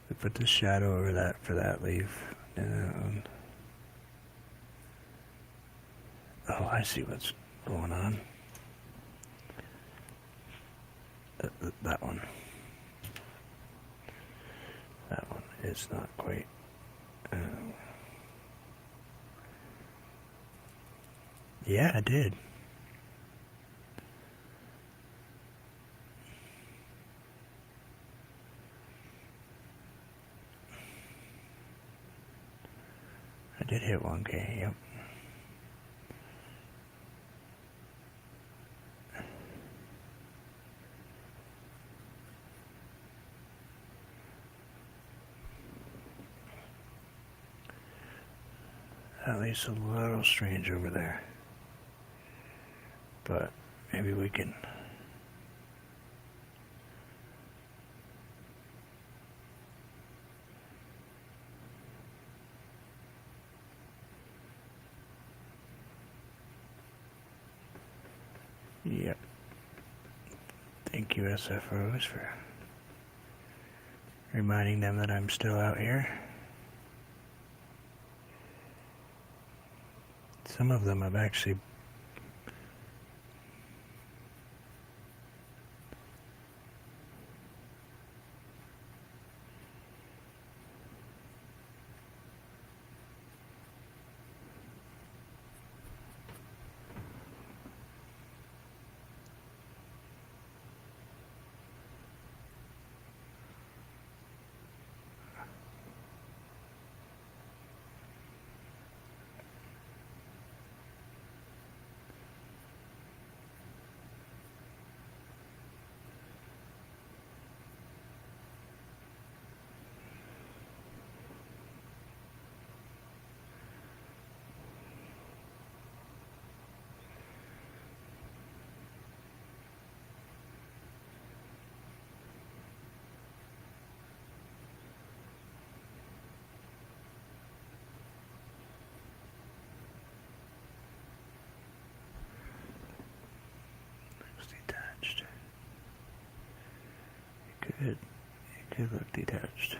We put the shadow over that for that leaf. Oh, I see what's going on. That one. That one is not quite... yeah, I did. I did hit 1K, yep. At least a little strange over there. But maybe we can... Yep. Thank you, SFOs, for reminding them that I'm still out here. Some of them have actually... could look detached.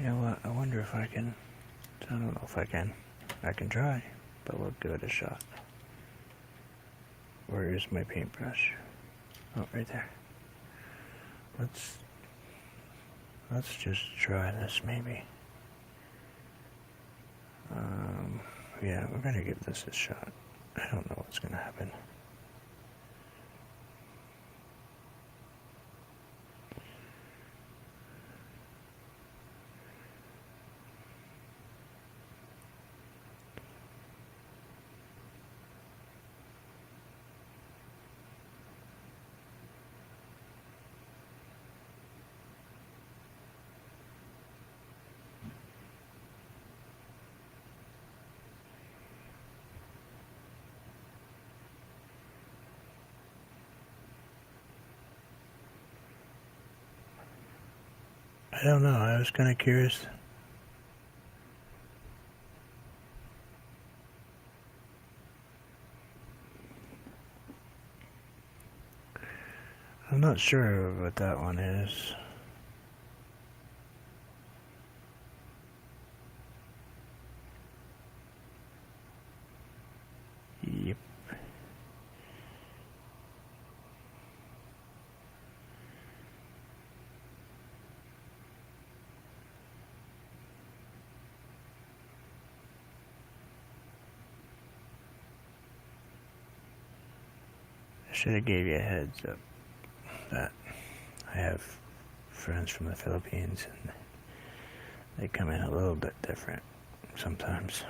You know what? I wonder if I can. I don't know if I can. I can try, but we'll give it a shot. Where is my paintbrush? Oh, right there. Let's just try this, maybe. Yeah, we're gonna give this a shot. I don't know what's gonna happen. I don't know. I was kind of curious. I'm not sure what that one is. Yep. I should have gave you a heads up that I have friends from the Philippines and they come in a little bit different sometimes.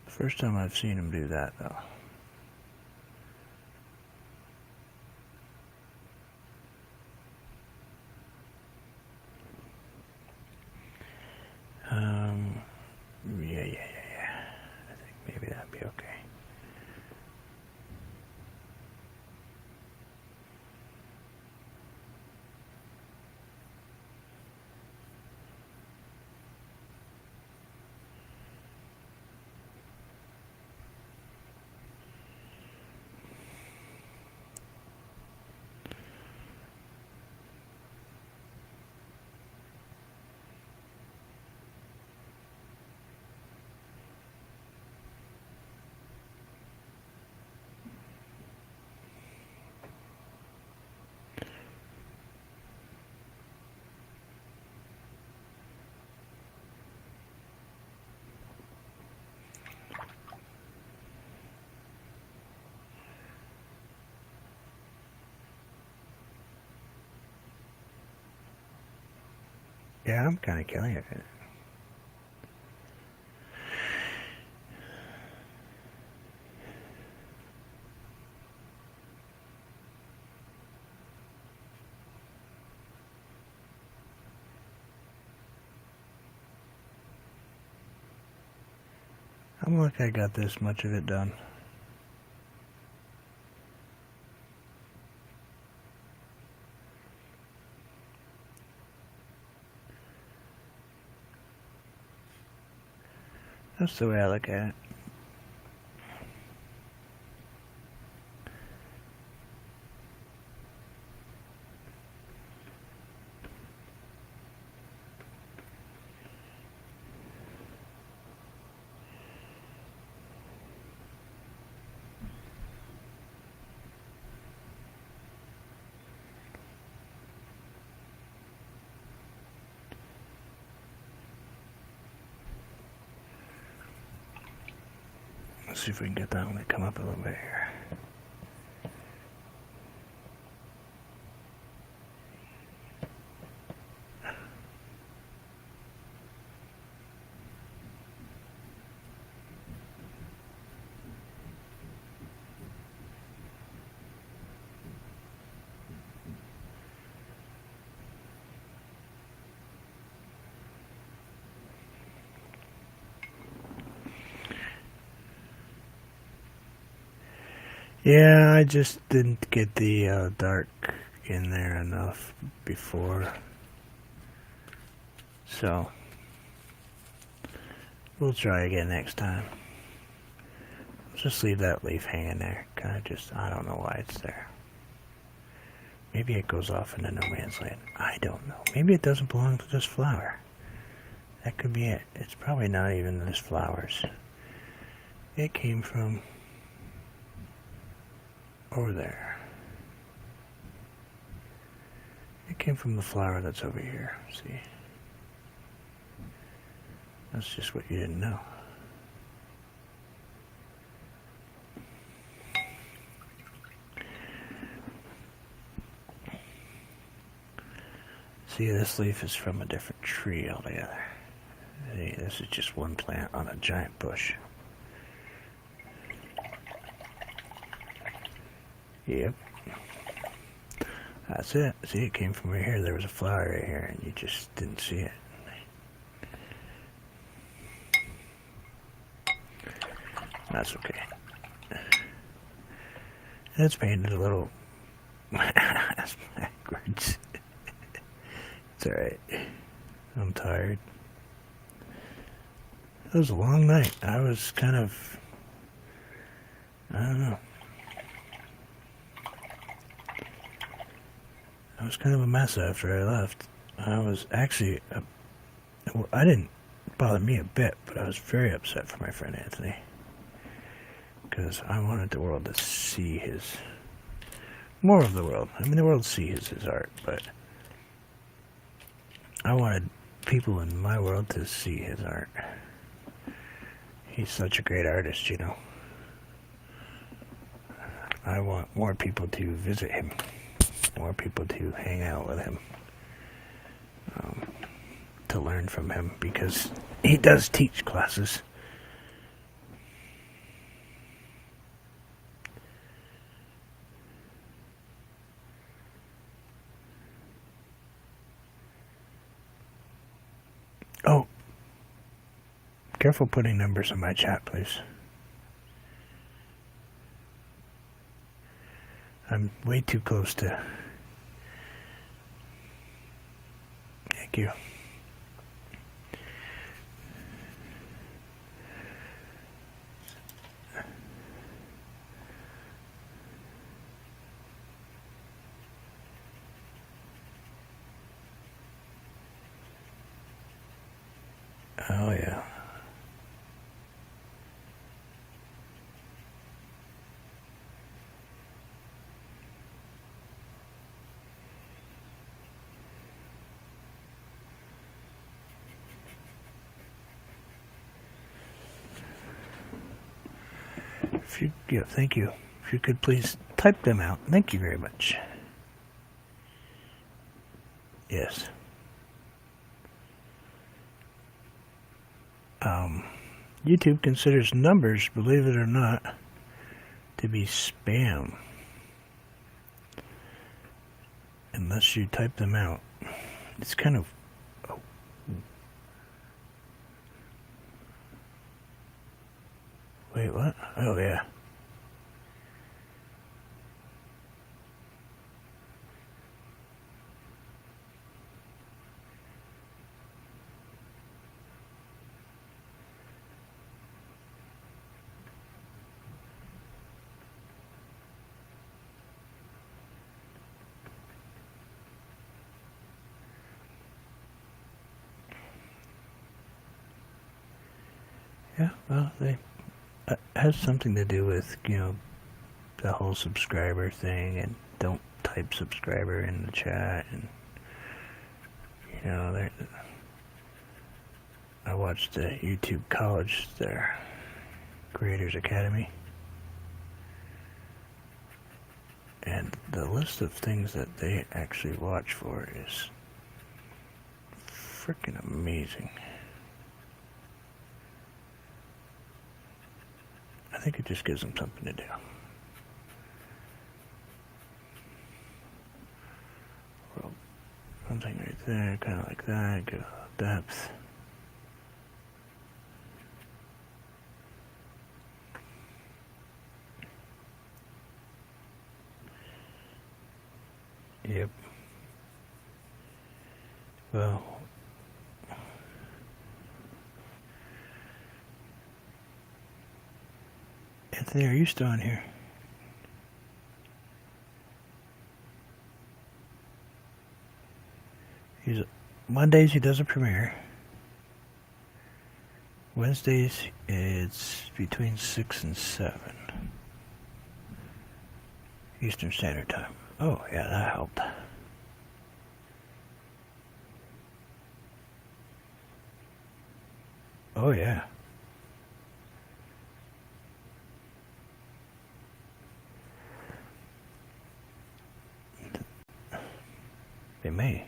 First time I've seen them do that though. Yeah. I think maybe that'd be okay. Yeah, I'm kind of killing it. I'm like I got this much of it done. That's the way I look at it. Let's see if we can get that one to come up a little bit here. Yeah, I just didn't get the dark in there enough before. So, we'll try again next time. Just leave that leaf hanging there. Kind of just, I don't know why it's there. Maybe it goes off into no man's land. I don't know. Maybe it doesn't belong to this flower. That could be it. It's probably not even this flower's. It came from over there. It came from the flower that's over here. See? That's just what you didn't know. See, this leaf is from a different tree altogether. See, this is just one plant on a giant bush. Yep. That's it. See, it came from right here. There was a flower right here, and you just didn't see it. That's okay. And it's painted a little ass backwards. It's alright. I'm tired. It was a long night. I was kind of, I don't know. I was kind of a mess after I left. I was actually, well, I didn't bother me a bit, but I was very upset for my friend Anthony. Because I wanted the world to see his, more of the world. I mean, the world sees his art, but I wanted people in my world to see his art. He's such a great artist, you know. I want more people to visit him, more people to hang out with him, to learn from him, because he does teach classes. Oh, careful putting numbers in my chat, please. I'm way too close to... Thank you. Oh, yeah. If you, yeah, thank you. If you could please type them out. Thank you very much. Yes. YouTube considers numbers, believe it or not, to be spam. Unless you type them out. It's kind of... Oh. Wait, what? Oh, yeah. Yeah, well, it has something to do with, you know, the whole subscriber thing, and don't type subscriber in the chat, and, you know, I watched the YouTube College, their Creators Academy, and the list of things that they actually watch for is freaking amazing. I think it just gives them something to do. Well, something right there, kind of like that, give depth. Yep. Well, Anthony, are you still on here? Mondays he does a premiere. Wednesdays it's between 6 and 7 Eastern Standard Time. Oh yeah, that helped. Oh yeah. They may.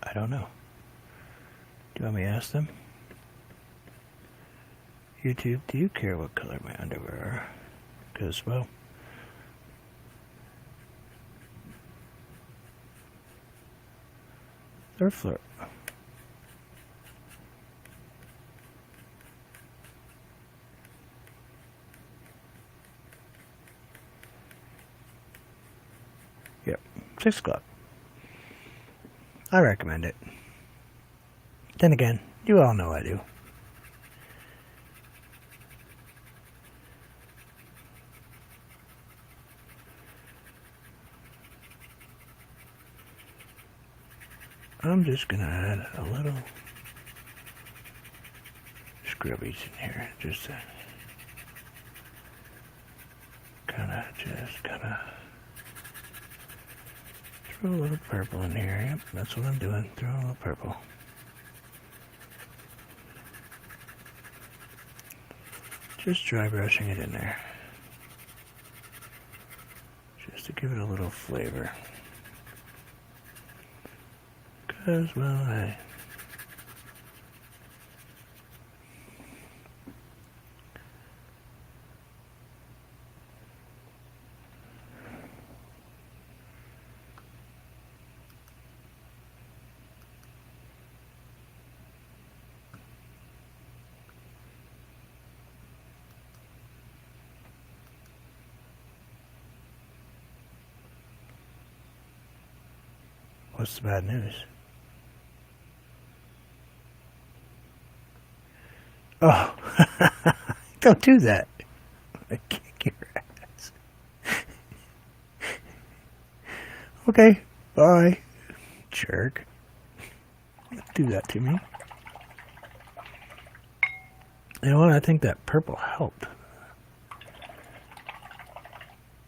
I don't know. Do you want me to ask them? YouTube, do you care what color my underwear are? Because, well, they're flirt. Yep, 6 o'clock. I recommend it. Then again, you all know I do. I'm just gonna add a little scrubbies in here, just to kinda throw a little purple in here. Yep, that's what I'm doing. Throw a little purple. Just dry brushing it in there. Just to give it a little flavor. Because, well, what's the bad news? Oh, don't do that. I kick your ass. Okay, bye, jerk. Don't do that to me. You know what? I think that purple helped.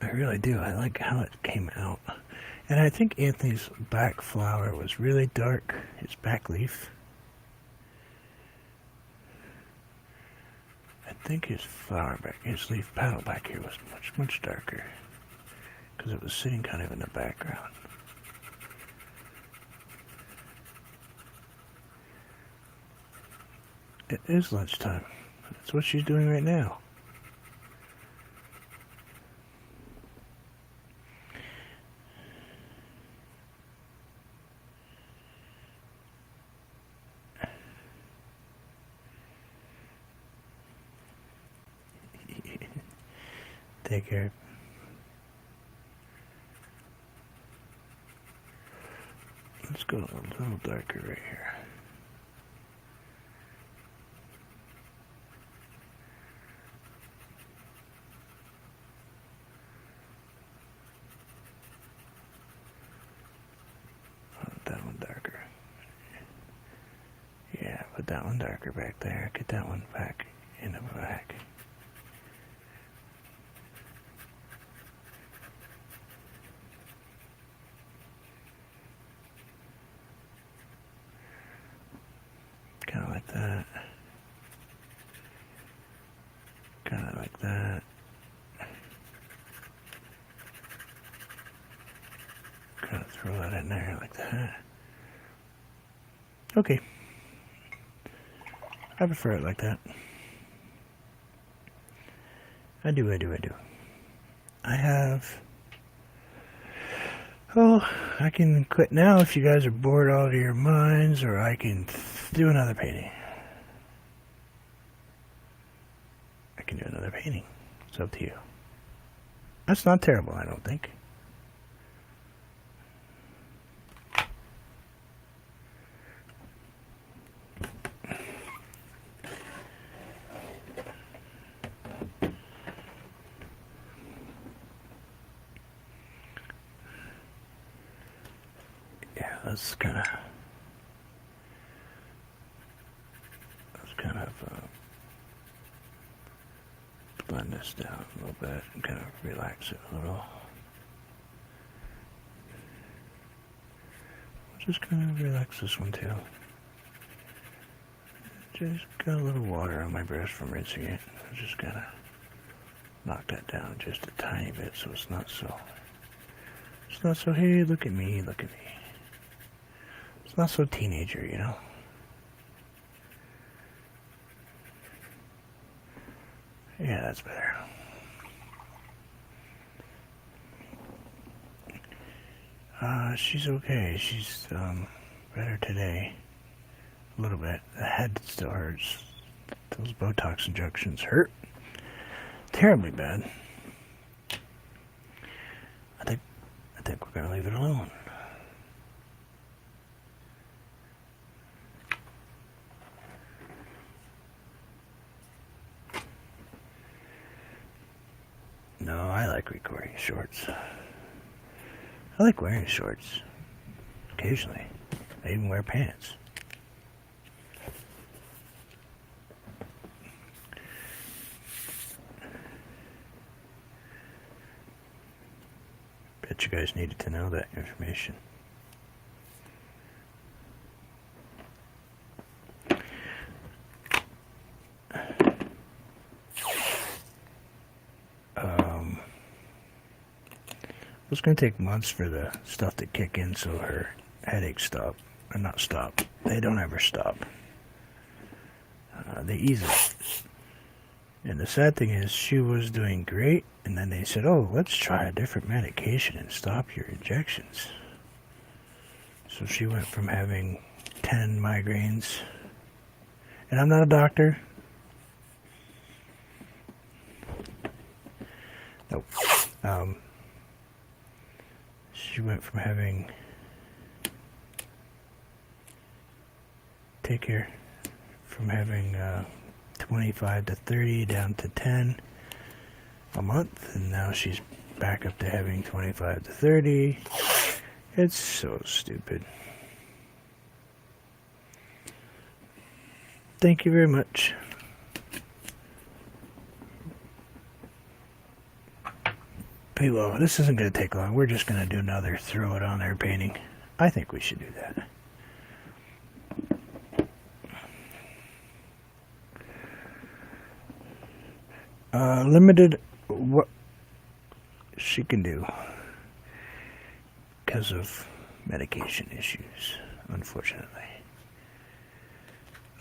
I really do. I like how it came out. And I think Anthony's back flower was really dark. His back leaf. I think his flower back, his leaf petal back here was much darker. Because it was sitting kind of in the background. It is lunchtime. That's what she's doing right now. Take care. Let's go a little darker right here. Put that one darker. Yeah, put that one darker back there. Get that one back in the back. Kind of like that. Kind of like that. Kind of throw that in there like that. Okay. I prefer it like that. I do. I have... Oh, I can quit now if you guys are bored out of your minds, or I can do another painting. I can do another painting. It's up to you. That's not terrible, I don't think. let's kind of blend this down a little bit and kind of relax it a little. Just kind of relax this one too. Just got a little water on my brush from rinsing it. I just kind of knock that down just a tiny bit so it's not so, hey, look at me, look at me. It's not so teenager, you know? Yeah, that's better. She's okay. She's better today. A little bit. The head still hurts. Those Botox injections hurt terribly bad. I think we're gonna leave it alone. No, I like recording shorts. I like wearing shorts. Occasionally. I even wear pants. Bet you guys needed to know that information. It's going to take months for the stuff to kick in so her headaches stop. Or not stop. They don't ever stop. They ease it. And the sad thing is, she was doing great, and then they said, oh, let's try a different medication and stop your injections. So she went from having 10 migraines, and I'm not a doctor. Nope. She went from having, from having 25 to 30 down to 10 a month, and now she's back up to having 25 to 30. It's so stupid. Thank you very much. Well, this isn't going to take long. We're just going to do another throw it on there painting. I think we should do that. Limited what she can do because of medication issues, unfortunately.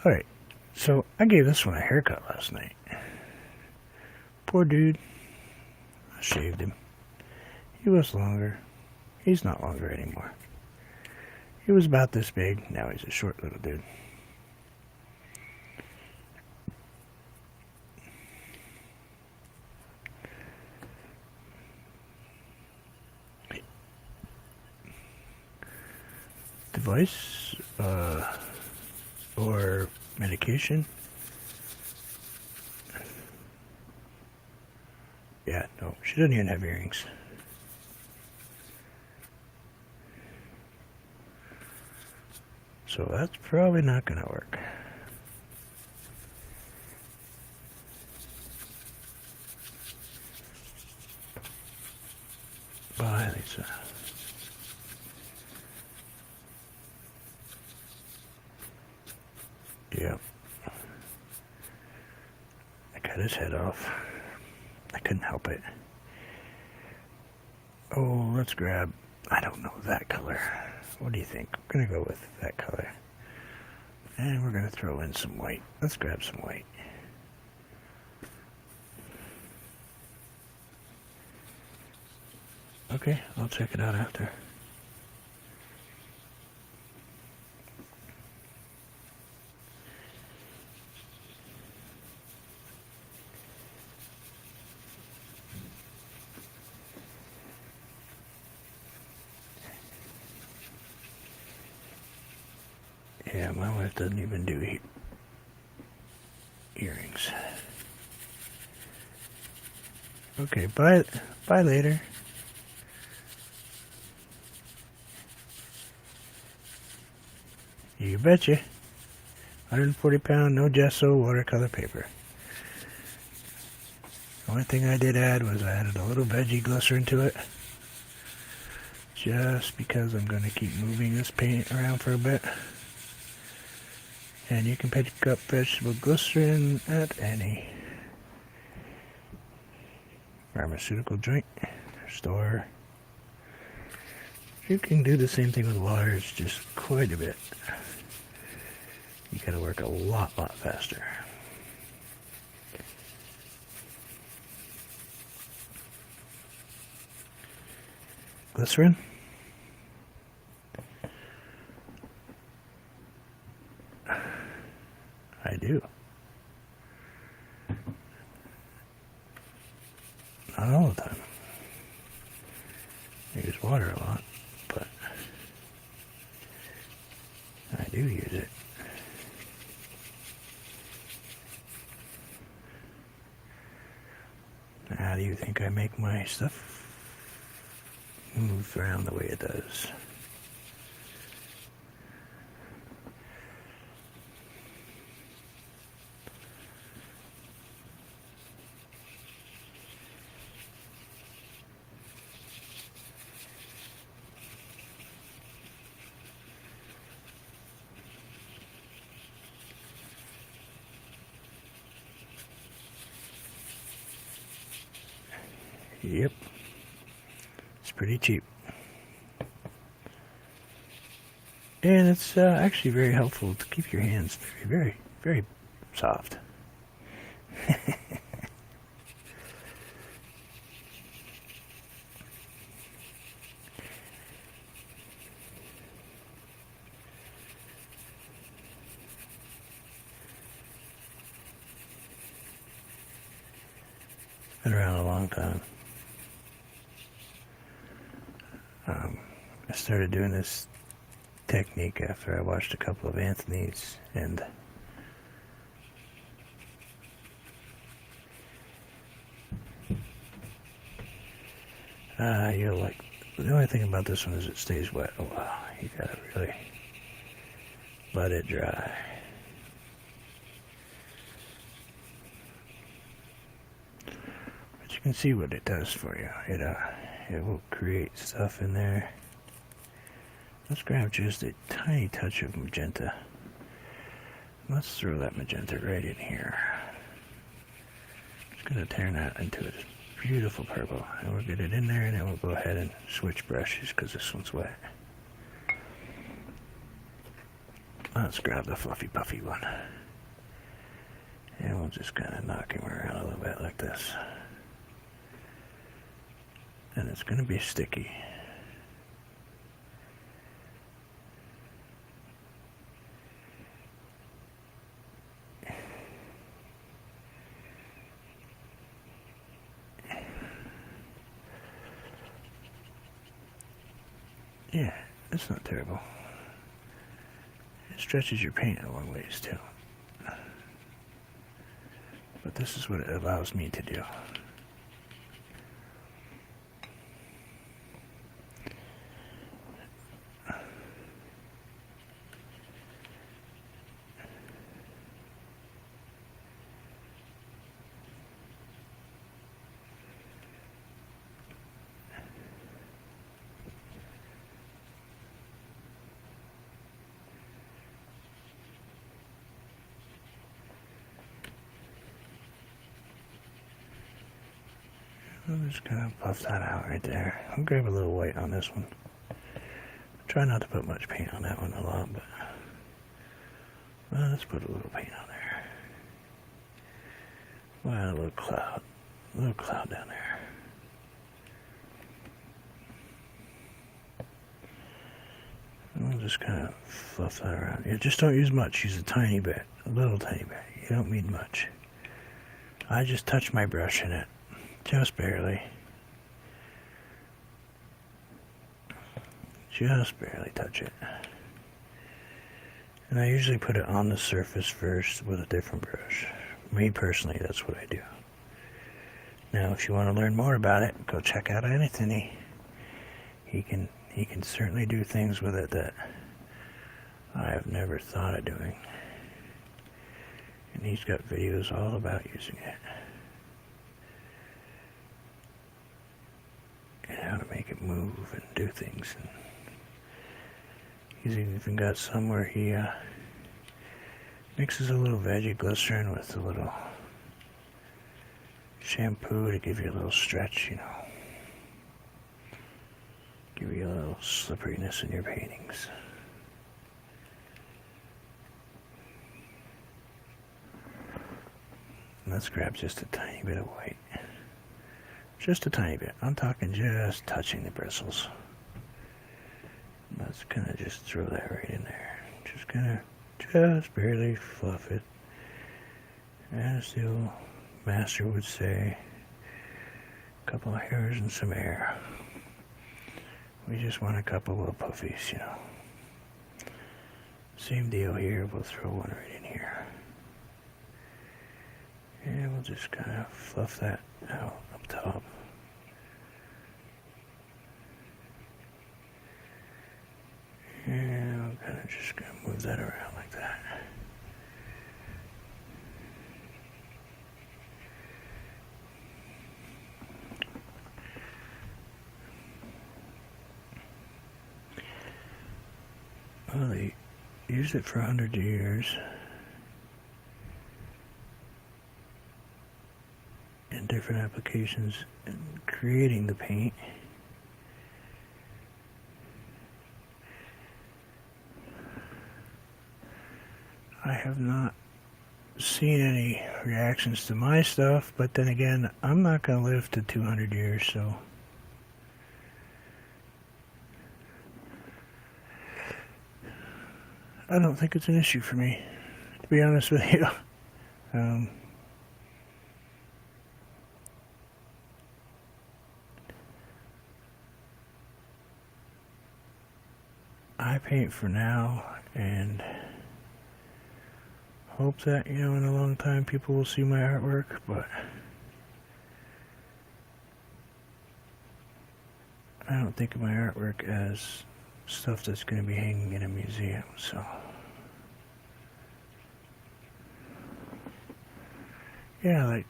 Alright, so I gave this one a haircut last night. Poor dude. I shaved him. He was longer. He's not longer anymore. He was about this big. Now he's a short little dude. Device or medication? Yeah, no, she doesn't even have earrings. So that's probably not going to work. Bye, Lisa. Yep. I cut his head off. I couldn't help it. Oh, let's grab, I don't know, that color. What do you think? We're going to go with that color. And we're going to throw in some white. Let's grab some white. Okay, I'll check it out after. Yeah, my wife doesn't even do earrings. Okay, bye later. You betcha. 140 pound, no gesso, watercolor paper. The only thing I did add was I added a little veggie glycerin to it. Just because I'm going to keep moving this paint around for a bit. And you can pick up vegetable glycerin at any pharmaceutical joint or store. You can do the same thing with water, it's just quite a bit. You gotta work a lot faster. Glycerin? I do. Not all the time. I use water a lot, but I do use it. How do you think I make my stuff move around the way it does? Yep, it's pretty cheap, and it's actually very helpful to keep your hands very soft. Been around a long time. I started doing this technique after I watched a couple of Anthony's, and you'll like, the only thing about this one is it stays wet a while. You gotta really let it dry. But you can see what it does for you. It will create stuff in there. Let's grab just a tiny touch of magenta. Let's throw that magenta right in here. Just gonna turn that into a beautiful purple. And we'll get it in there, and then we'll go ahead and switch brushes because this one's wet. Let's grab the fluffy puffy one. And we'll just kind of knock him around a little bit like this. And it's gonna be sticky. Yeah, it's not terrible. It stretches your paint a long ways too. But this is what it allows me to do. I'm just gonna buff that out right there. I'll grab a little white on this one. Try not to put much paint on that one a lot, but well, let's put a little paint on there. Wow, a little cloud down there. And we'll just kind of fluff that around. You just don't use much. Use a tiny bit, a little tiny bit. You don't need much. I just touch my brush in it. Just barely. Just barely touch it. And I usually put it on the surface first with a different brush. Me personally, that's what I do. Now, if you want to learn more about it, go check out Anthony. He can certainly do things with it that I have never thought of doing. And he's got videos all about using it. And how to make it move and do things. And he's even got some where he mixes a little veggie glycerin with a little shampoo to give you a little stretch, you know. Give you a little slipperiness in your paintings. Let's grab just a tiny bit of white. Just a tiny bit. I'm talking just touching the bristles. Let's kind of just throw that right in there. Just kind of, just barely fluff it. As the old master would say, a couple of hairs and some air. We just want a couple of puffies, you know. Same deal here. We'll throw one right in here. And we'll just kind of fluff that out up top. And I'm kind of just going to move that around like that. Well, they used it for 100 years. In different applications in creating the paint. I have not seen any reactions to my stuff, but then again, I'm not going to live to 200 years, so I don't think it's an issue for me, to be honest with you. I paint for now and hope that, you know, in a long time people will see my artwork, but I don't think of my artwork as stuff that's going to be hanging in a museum, so yeah, like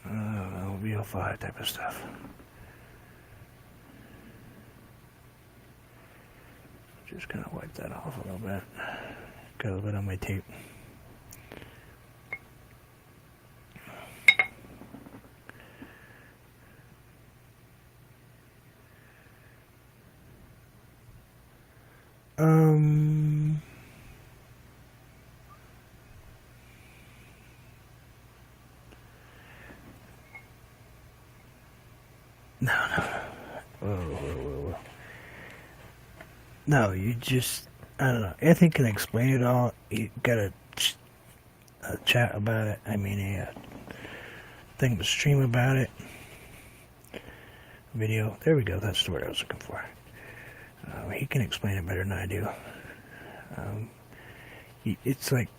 VO5 type of stuff. Just kind of wipe that off a little bit. Got a little bit on my tape. No, you just, I don't know. Anthony can explain it all. You got a chat about it. I mean, a thing to stream about it. Video. There we go. That's the word I was looking for. He can explain it better than I do. It's like,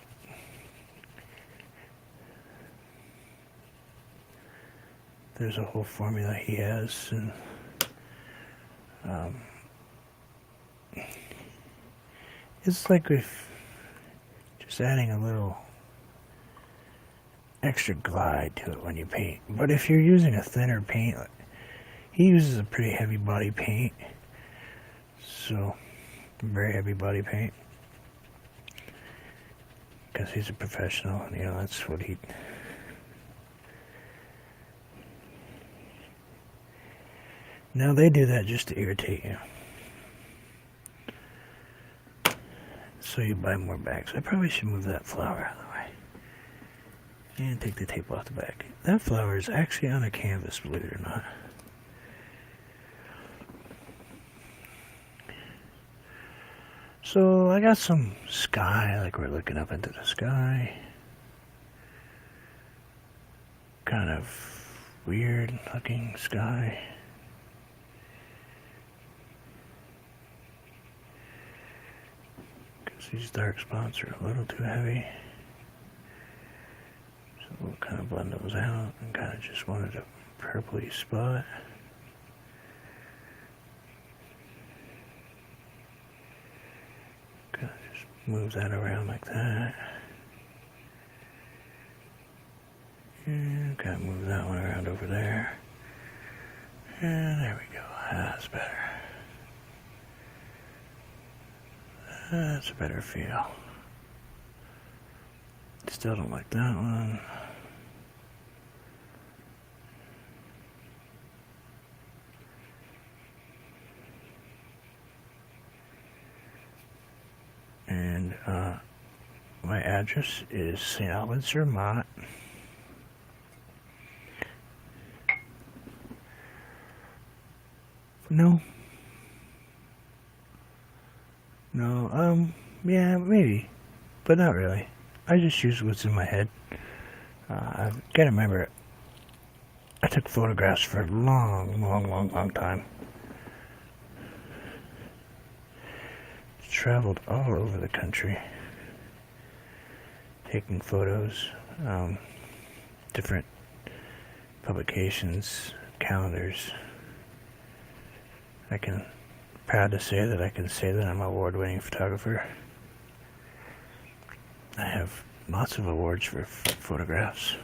there's a whole formula he has, and it's like if just adding a little extra glide to it when you paint. But if you're using a thinner paint, he uses a pretty heavy body paint, so very heavy body paint, because he's a professional, and you know that's what he. Now they do that just to irritate you. So you buy more bags. I probably should move that flower out of the way. And take the tape off the back. That flower is actually on a canvas, believe it or not. So I got some sky, like we're looking up into the sky. Kind of weird looking sky. These dark spots are a little too heavy, so we'll kind of blend those out and kind of just wanted a purpley spot. Kind of move that around like that. And kind of move that one around over there. And there we go. That's better. That's a better feel. Still don't like that one. And my address is St. Albans, Vermont. No. Yeah, maybe, but not really. I just use what's in my head. I gotta remember, I took photographs for a long time. Traveled all over the country, taking photos, different publications, calendars. Proud to say that I can say that I'm an award-winning photographer. I have lots of awards for photographs.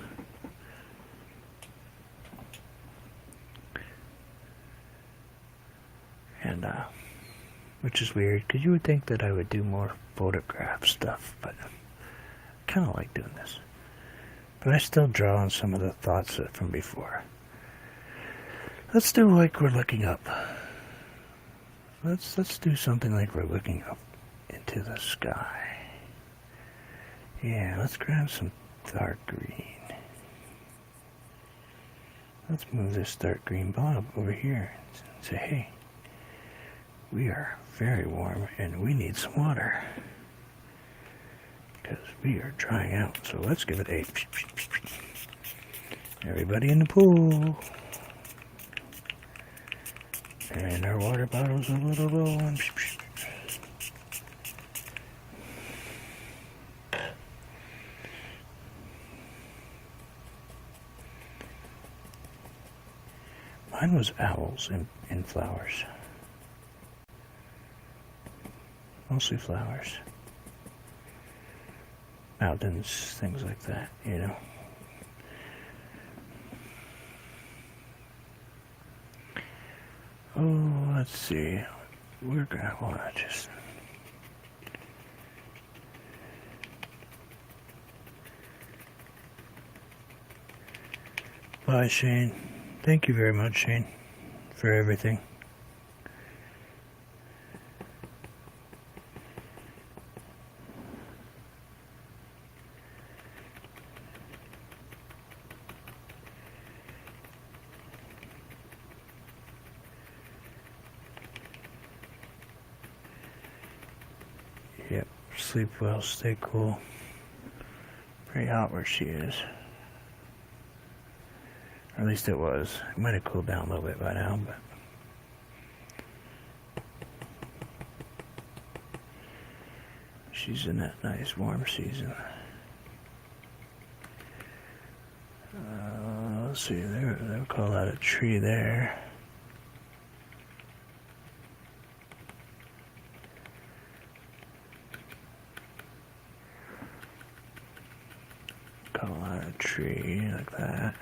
And, which is weird, because you would think that I would do more photograph stuff, but I kind of like doing this. But I still draw on some of the thoughts from before. Let's do like we're looking up. Let's do something like we're looking up into the sky. Yeah, let's grab some dark green. Let's move this dark green bulb over here and say, hey, we are very warm and we need some water because we are drying out. So let's give it a everybody in the pool. And our water bottle's a little low on. Mine was owls in flowers. Mostly flowers. Mountains, things like that, you know. Oh, let's see. We're gonna want to just... Bye, Shane. Thank you very much, Shane, for everything. Yep, sleep well, stay cool. Pretty hot where she is. Or at least it was. It might have cooled down a little bit by now, but... she's in that nice warm season. Let's see, they'll call that a tree there. Call that a tree like that.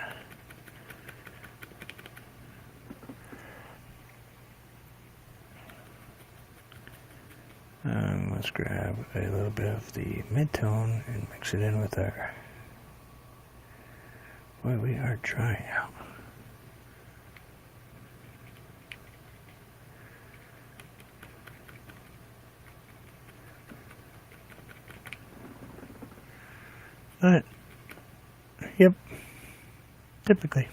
Let's grab a little bit of the mid-tone and mix it in with our... Boy, we are drying out. But, yep, typically.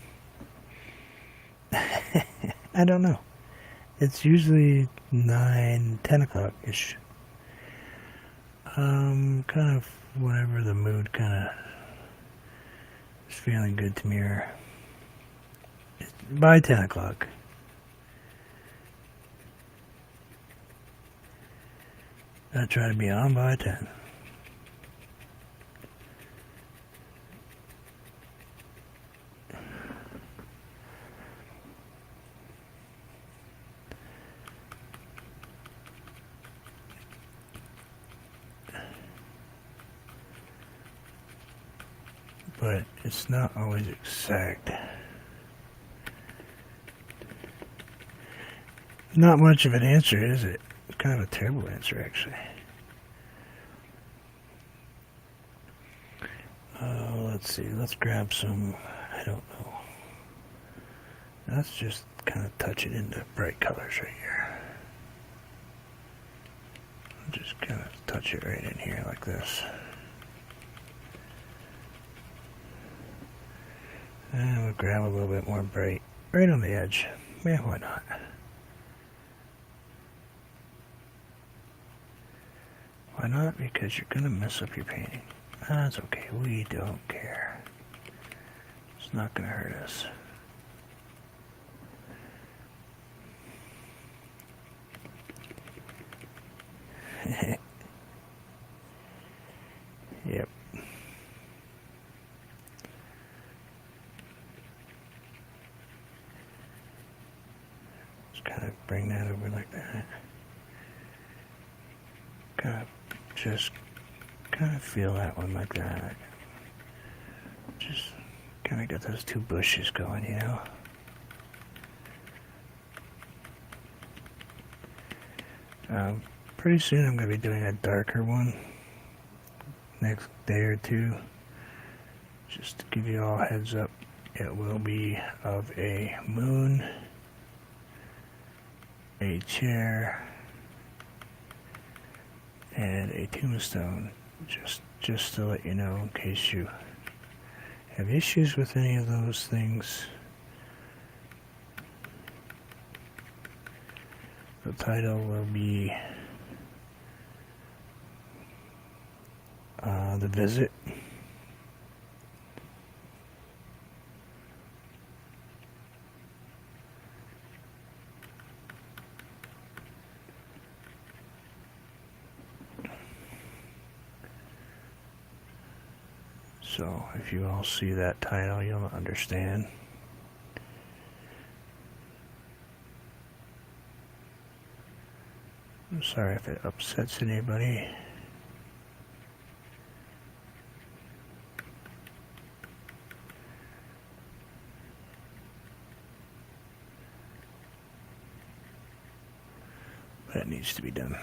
I don't know. It's usually 9, 10 o'clock-ish. Kind of whenever the mood kind of is feeling good to me, or by 10 o'clock. I try to be on by 10. it's not always exact. Not much of an answer, is it? It's kind of a terrible answer, actually. Let's see. Let's grab some, I don't know. Let's just kind of touch it into bright colors right here. Just kind of touch it right in here like this. And we'll grab a little bit more bright right on the edge. Yeah, why not? Why not? Because you're going to mess up your painting. That's okay. We don't care. It's not going to hurt us. Yep. Just kind of bring that over like that. Just kind of feel that one like that. Just kind of get those two bushes going, you know. Pretty soon I'm going to be doing a darker one next day or two. Just to give you all a heads up, it will be of a moon, a chair, and a tombstone. Just to let you know, in case you have issues with any of those things. The title will be The Visit. So if you all see that title, you'll understand. I'm sorry if it upsets anybody. But it needs to be done.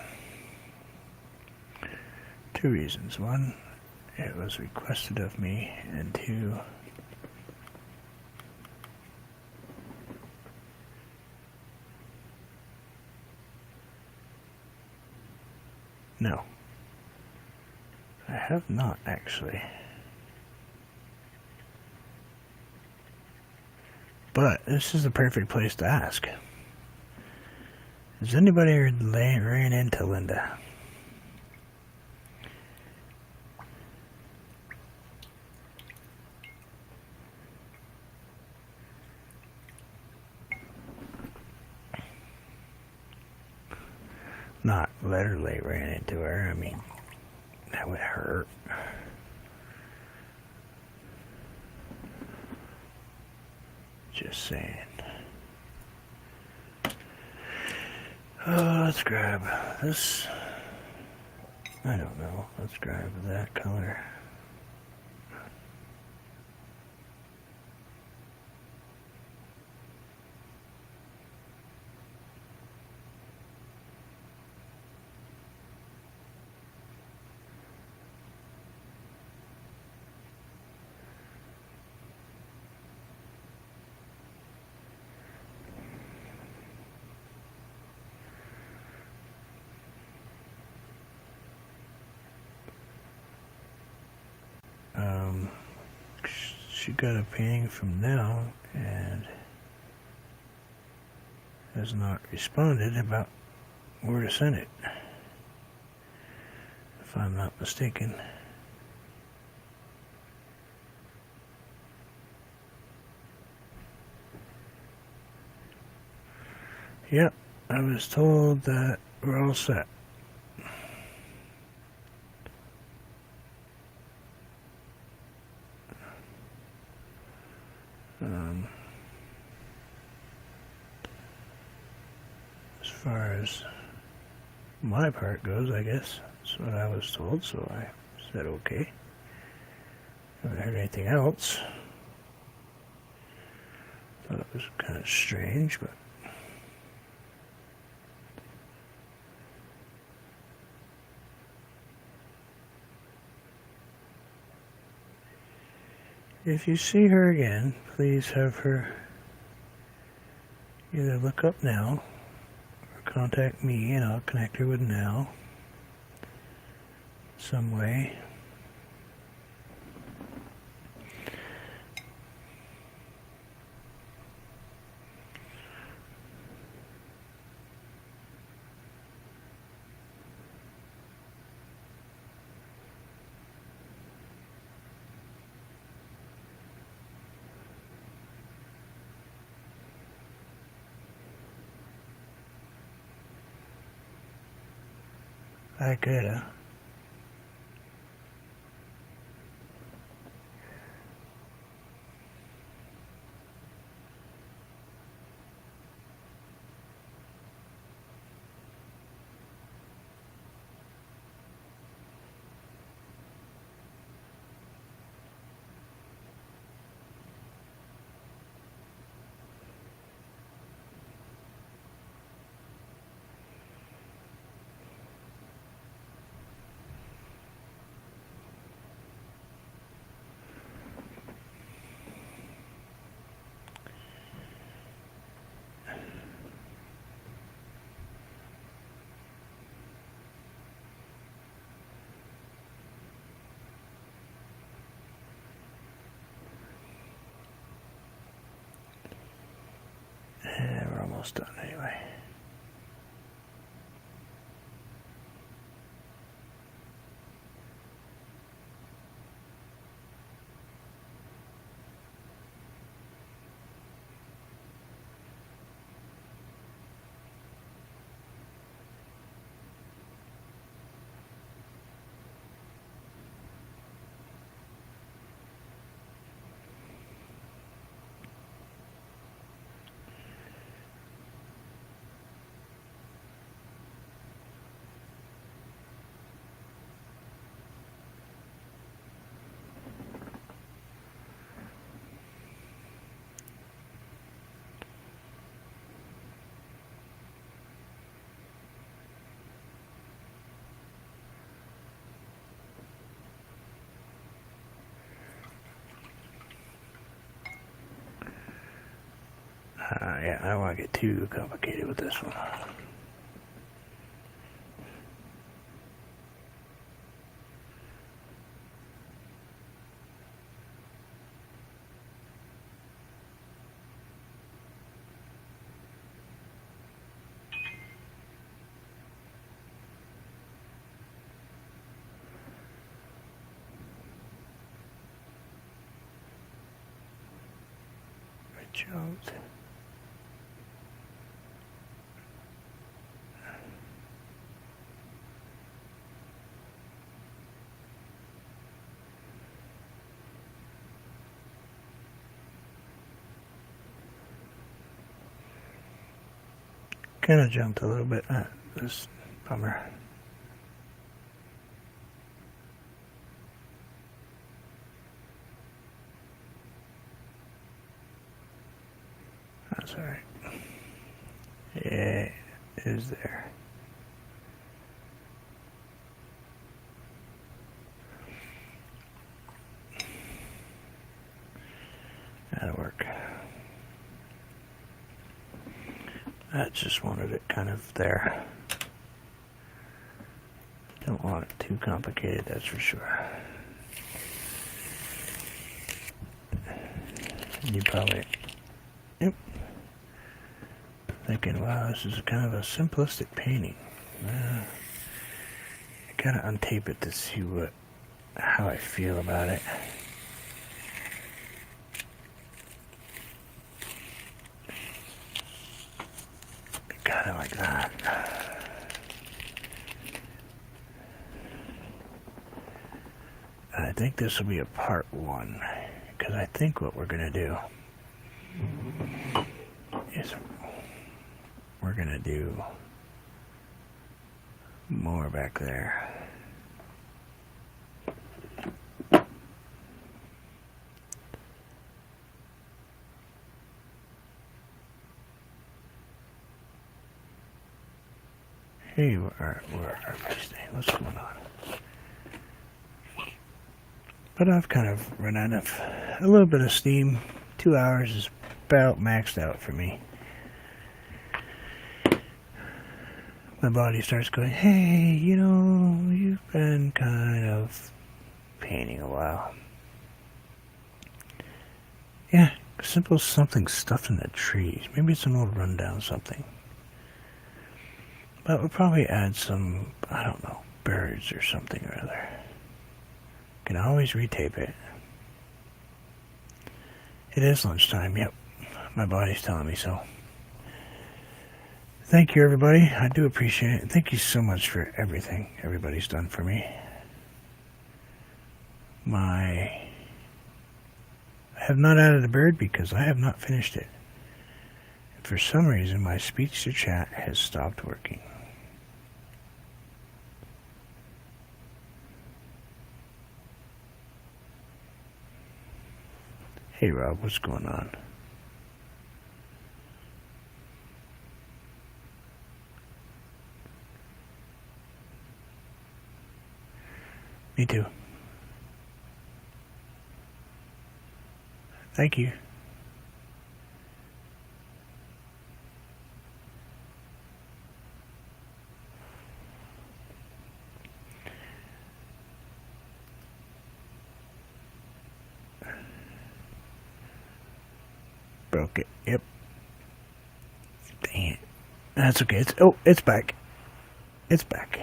Two reasons. One, it was requested of me, and two, no, I have not actually. But this is the perfect place to ask. Has anybody ran into Linda? Not literally ran into her. I mean, that would hurt. Just saying. Let's grab this. I don't know. Let's grab that color. She got a painting from now and has not responded about where to send it, if I'm not mistaken. Yep, I was told that we're all set. As far as my part goes, I guess that's what I was told, so I said okay. haven't heard anything else. Thought it was kind of strange, but if you see her again, please have her either look up Nell or contact me and I'll connect her with Nell some way. I coulda. We're almost done anyway. Yeah, I don't want to get too complicated with this one. I jumped. Kind of jumped a little bit. This bummer. That's all right. Yeah, it is there. That'll work. I just wanted it kind of there. Don't want it too complicated, that's for sure. You probably, yep, thinking, wow, this is kind of a simplistic painting. I gotta untape it to see how I feel about it. Kind of like that. I think this will be a part one, because I think what we're going to do is we're going to do more back there. Hey, where are we staying? What's going on? But I've kind of run out of a little bit of steam. 2 hours is about maxed out for me. My body starts going, hey, you know, you've been kind of painting a while. Yeah, simple something stuffed in the trees. Maybe it's an old rundown something. But we'll probably add some, I don't know, birds or something or other. Can always retape it. It is lunchtime, yep. My body's telling me so. Thank you, everybody. I do appreciate it. Thank you so much for everything everybody's done for me. I have not added a bird because I have not finished it. For some reason, my speech to chat has stopped working. Hey, Rob, what's going on? Me too. Thank you. Broke it. Yep. Dang it. That's okay. It's back. It's back.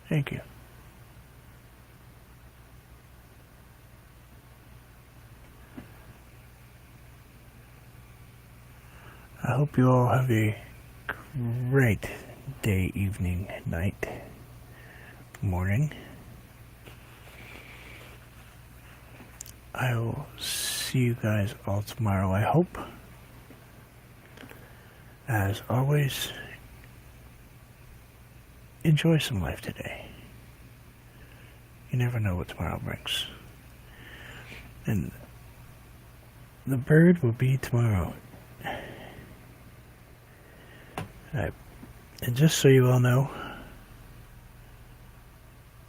Thank you. I hope you all have a great day, evening, night, morning. I will see you guys all tomorrow, I hope. As always, enjoy some life today. You never know what tomorrow brings. And the bird will be tomorrow. And just so you all know,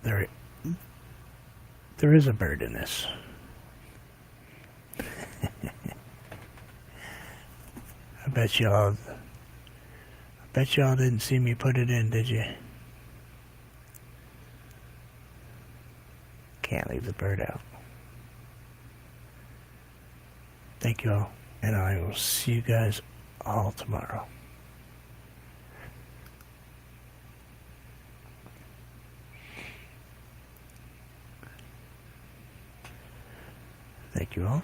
there is a bird in this. I bet y'all didn't see me put it in, did you? Can't leave the bird out. Thank you all, and I will see you guys all tomorrow. Thank you all.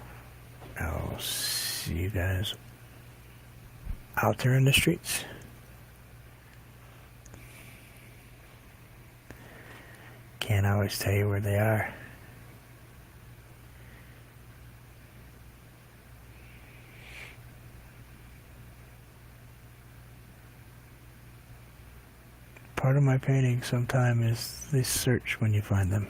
I'll see you guys out there in the streets. Can't always tell you where they are. Part of my painting sometimes is they search when you find them.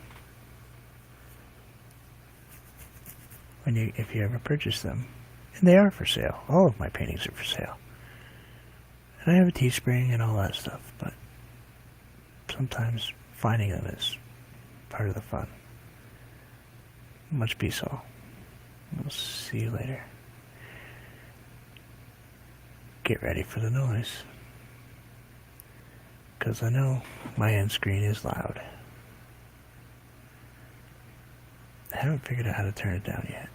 If you ever purchase them. And they are for sale. All of my paintings are for sale. And I have a Teespring and all that stuff, but sometimes finding them is part of the fun. Much peace all. We'll see you later. Get ready for the noise. Because I know my end screen is loud. I haven't figured out how to turn it down yet.